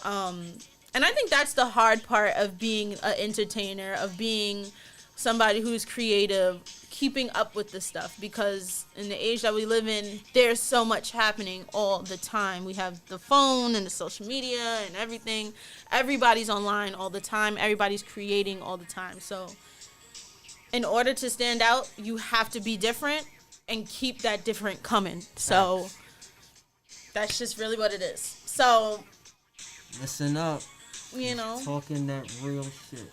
And I think that's the hard part of being an entertainer, of being somebody who's creative, keeping up with this stuff, because in the age that we live in, there's so much happening all the time. We have the phone and the social media and everything. Everybody's online all the time. Everybody's creating all the time. So in order to stand out, you have to be different and keep that different coming. So that's just really what it is. So listen up. You know, talking that real shit.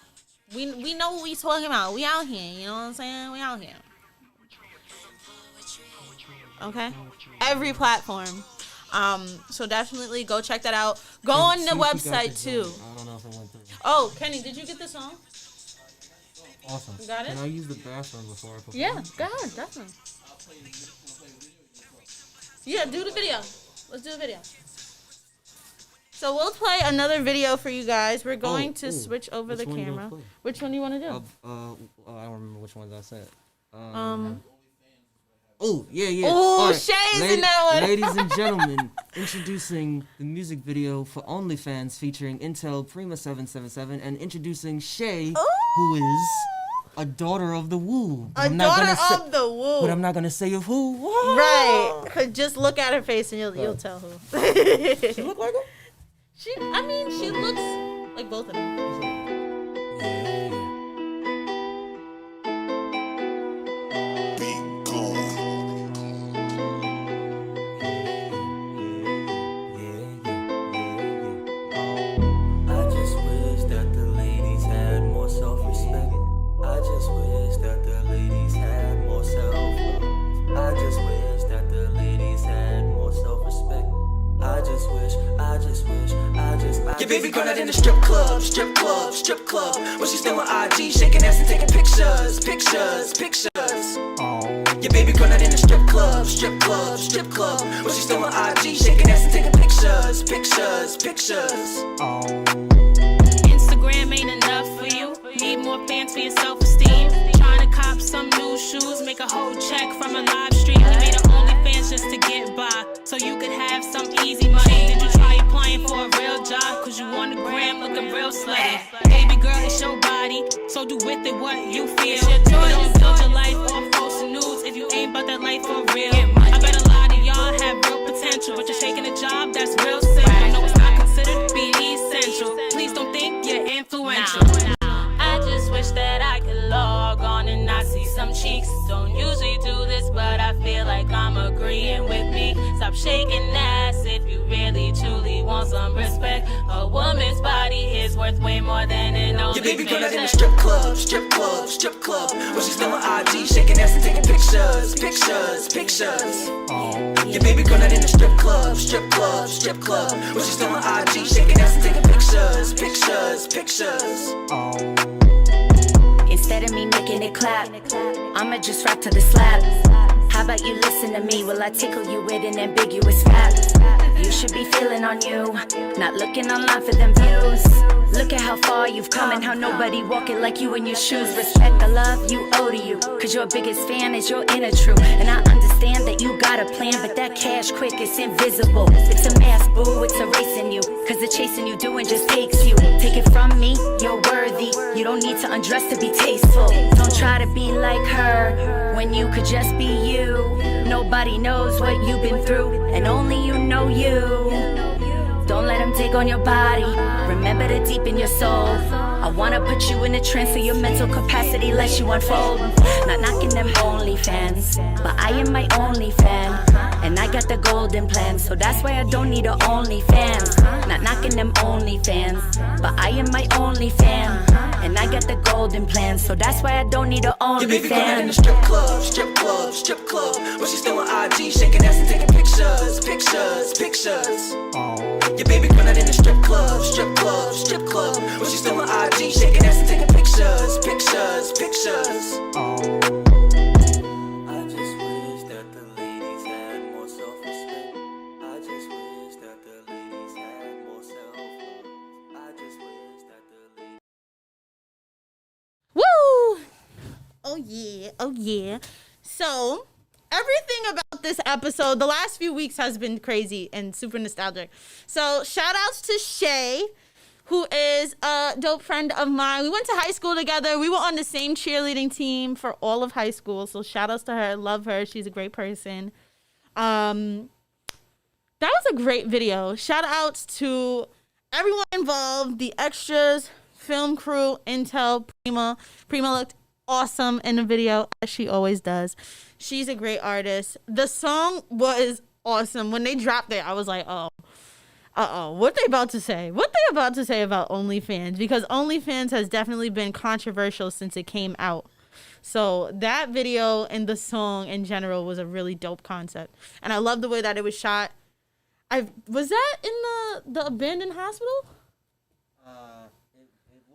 We know what we talking about. We out here, you know what I'm saying? We out here. Okay? Every platform. So definitely go check that out. Go on the website too. I don't know if it went through. Oh, Kenny, did you get the song? Awesome. You got it? Can I use the bathroom before I perform? Yeah, go ahead, definitely. Yeah, do the video. Let's do the video. So we'll play another video for you guys. We're going to switch over the camera. Which one do you want to do? I don't remember which ones I said. Oh, yeah. Oh, right. Shay's in that one. Ladies and gentlemen, introducing the music video for OnlyFans featuring iNTeLL Prima 777 and introducing Shay, who is a daughter of the Woo. But I'm not going to say of who. Whoa. Right. Just look at her face and you'll tell who. She look like her? She looks like both of them. I just wish that the ladies had more self-respect. I just wish that the ladies had more self-love. I just wish that the ladies had more self-respect. I just wish. Your baby girl out in the strip club. When she's still on IG, shaking ass and taking pictures. Your baby girl out in the strip club. When she's still on IG, shaking ass and taking pictures. Instagram ain't enough for you. Need more fans for your self-esteem. Trying to cop some new shoes, make a whole check from a live stream. You made an OnlyFans just to get by, so you could have some easy money. Did you try applying for a real job? Cause you on the gram looking real slutty. Baby girl, it's your body, so do with it what you feel. But don't build your life off false news if you ain't about that life for real. I bet a lot of y'all have real potential, but you're shaking a job that's real simple. No, it's not considered being essential. Please don't think you're influential. I just wish that I could log on and not see some cheeks. Don't usually do this, but I feel like I'm agreeing with me. Stop shaking ass if you really truly want some respect. A woman's body is worth way more than an OnlyFans. Your baby girl out in the strip club. When she's still on IG, shaking ass and taking pictures. Your baby girl out in the strip club. When she's still on IG, shaking ass and taking pictures. Instead of me making it clap, I'ma just rap to the slap. How about you listen to me while I tickle you with an ambiguous fact? You should be feeling on you, not looking online for them views. Look at how far you've come and how nobody walking like you in your shoes. Respect the love you owe to you, cause your biggest fan is your inner truth. And I understand understand that you got a plan, but that cash quick, it's invisible. It's a mask, boo, it's erasing you. Cause the chasing you doing just takes you. Take it from me, you're worthy. You don't need to undress to be tasteful. Don't try to be like her when you could just be you. Nobody knows what you've been through, and only you know you. Don't let them take on your body. Remember to deepen your soul. I wanna put you in a trance so your mental capacity lets you unfold. Not knocking them OnlyFans, but I am my only fan. And I got the golden plan, so that's why I don't need a OnlyFans. Not knocking them OnlyFans, but I am my only fan. And I got the golden plan, so that's why I don't need a OnlyFans. Your baby going in the strip club, strip club, strip club. But she's still on IG, shaking ass and taking pictures, pictures, pictures. Your baby going in the strip club, strip club, strip club. But she's still on IG, shaking ass and taking pictures, pictures, pictures. Oh yeah, oh yeah. So everything about this episode, the last few weeks has been crazy and super nostalgic. So shout outs to Shay, who is a dope friend of mine. We went to high school together. We were on the same cheerleading team for all of high school. So shout outs to her. Love her. She's a great person. That was a great video. Shout outs to everyone involved, the extras, film crew, iNTeLL, Prima. Prima looked awesome in the video, as she always does. She's a great artist. The song was awesome. When they dropped it, I was like, what they about to say? What they about to say about OnlyFans? Because OnlyFans has definitely been controversial since it came out. So that video and the song in general was a really dope concept. And I love the way that it was shot. Was that in the abandoned hospital?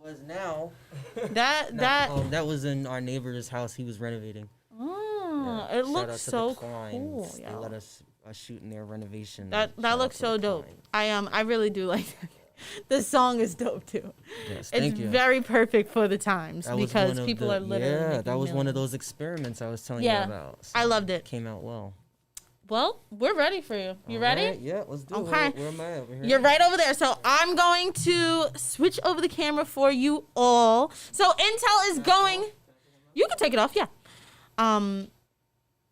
Was now. That was in our neighbor's house. He was renovating. Oh, yeah. It looks so cool. They let us shoot in their renovation. That looks so dope. I really do like that. The song is dope too. Yes, thank you. It's very perfect for the times because people are literally. Yeah, that was one of those experiments I was telling you about. So I loved it. Came out well. Well, we're ready for you. You ready? Right, yeah, let's do it. Okay. Where am I over here? You're right over there. So I'm going to switch over the camera for you all. So iNTeLL is going. You can take it off, yeah.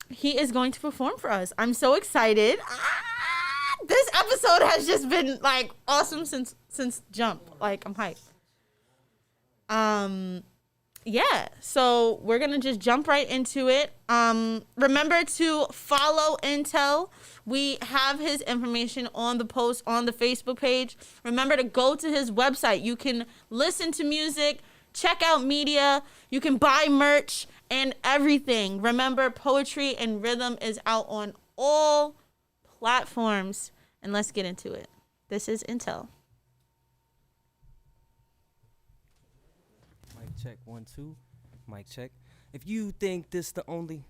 He is going to perform for us. I'm so excited. This episode has just been like awesome since jump. Like I'm hyped. Yeah, so we're going to just jump right into it. Remember to follow iNTeLL. We have his information on the post on the Facebook page. Remember to go to his website. You can listen to music, check out media, you can buy merch and everything. Remember, Poetry and Rhythm is out on all platforms. And let's get into it. This is iNTeLL. Check 1 2, mic check. If you think this the only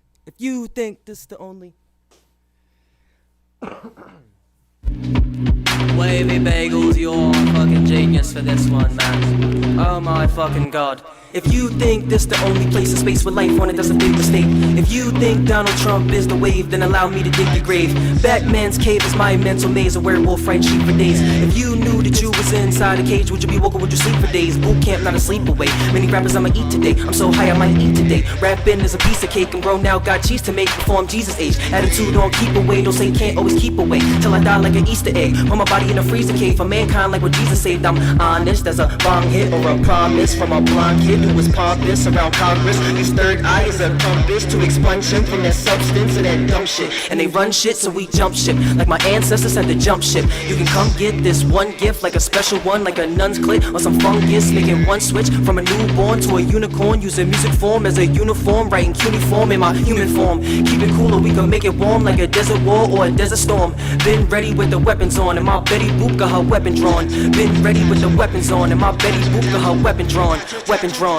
Wavy bagels, you're a fucking genius for this one, man. Oh my fucking god. If you think this the only place in space with life on it, that's a big mistake. If you think Donald Trump is the wave, then allow me to dig your grave. Batman's cave is my mental maze, a werewolf fright sheep for days. If you knew that you was inside a cage, would you be woke or would you sleep for days? Boot camp, not a sleepaway. Many rappers I'ma eat today. I'm so high I might eat today. Rapping is a piece of cake. I'm grown now, got cheese to make. Perform Jesus age. Attitude on keep away. Don't say can't always keep away. Till I die like an Easter egg. Put my body in a freezer cave for mankind like what Jesus saved. I'm honest as a bong hit or a promise from a blonde kid who was pompous around Congress. His third eye is a compass to expunge him from that substance and that dumb shit. And they run shit so we jump ship like my ancestors had to jump ship. You can come get this one gift like a special one, like a nun's clit or some fungus. Making one switch from a newborn to a unicorn. Using music form as a uniform, writing cuneiform in my human form. Keep it cool or we can make it warm like a desert war or a desert storm. Been ready with the weapons on and my Betty Boop got her weapon drawn. Been ready with the weapons on and my Betty Boop got her weapon drawn. Weapon drawn.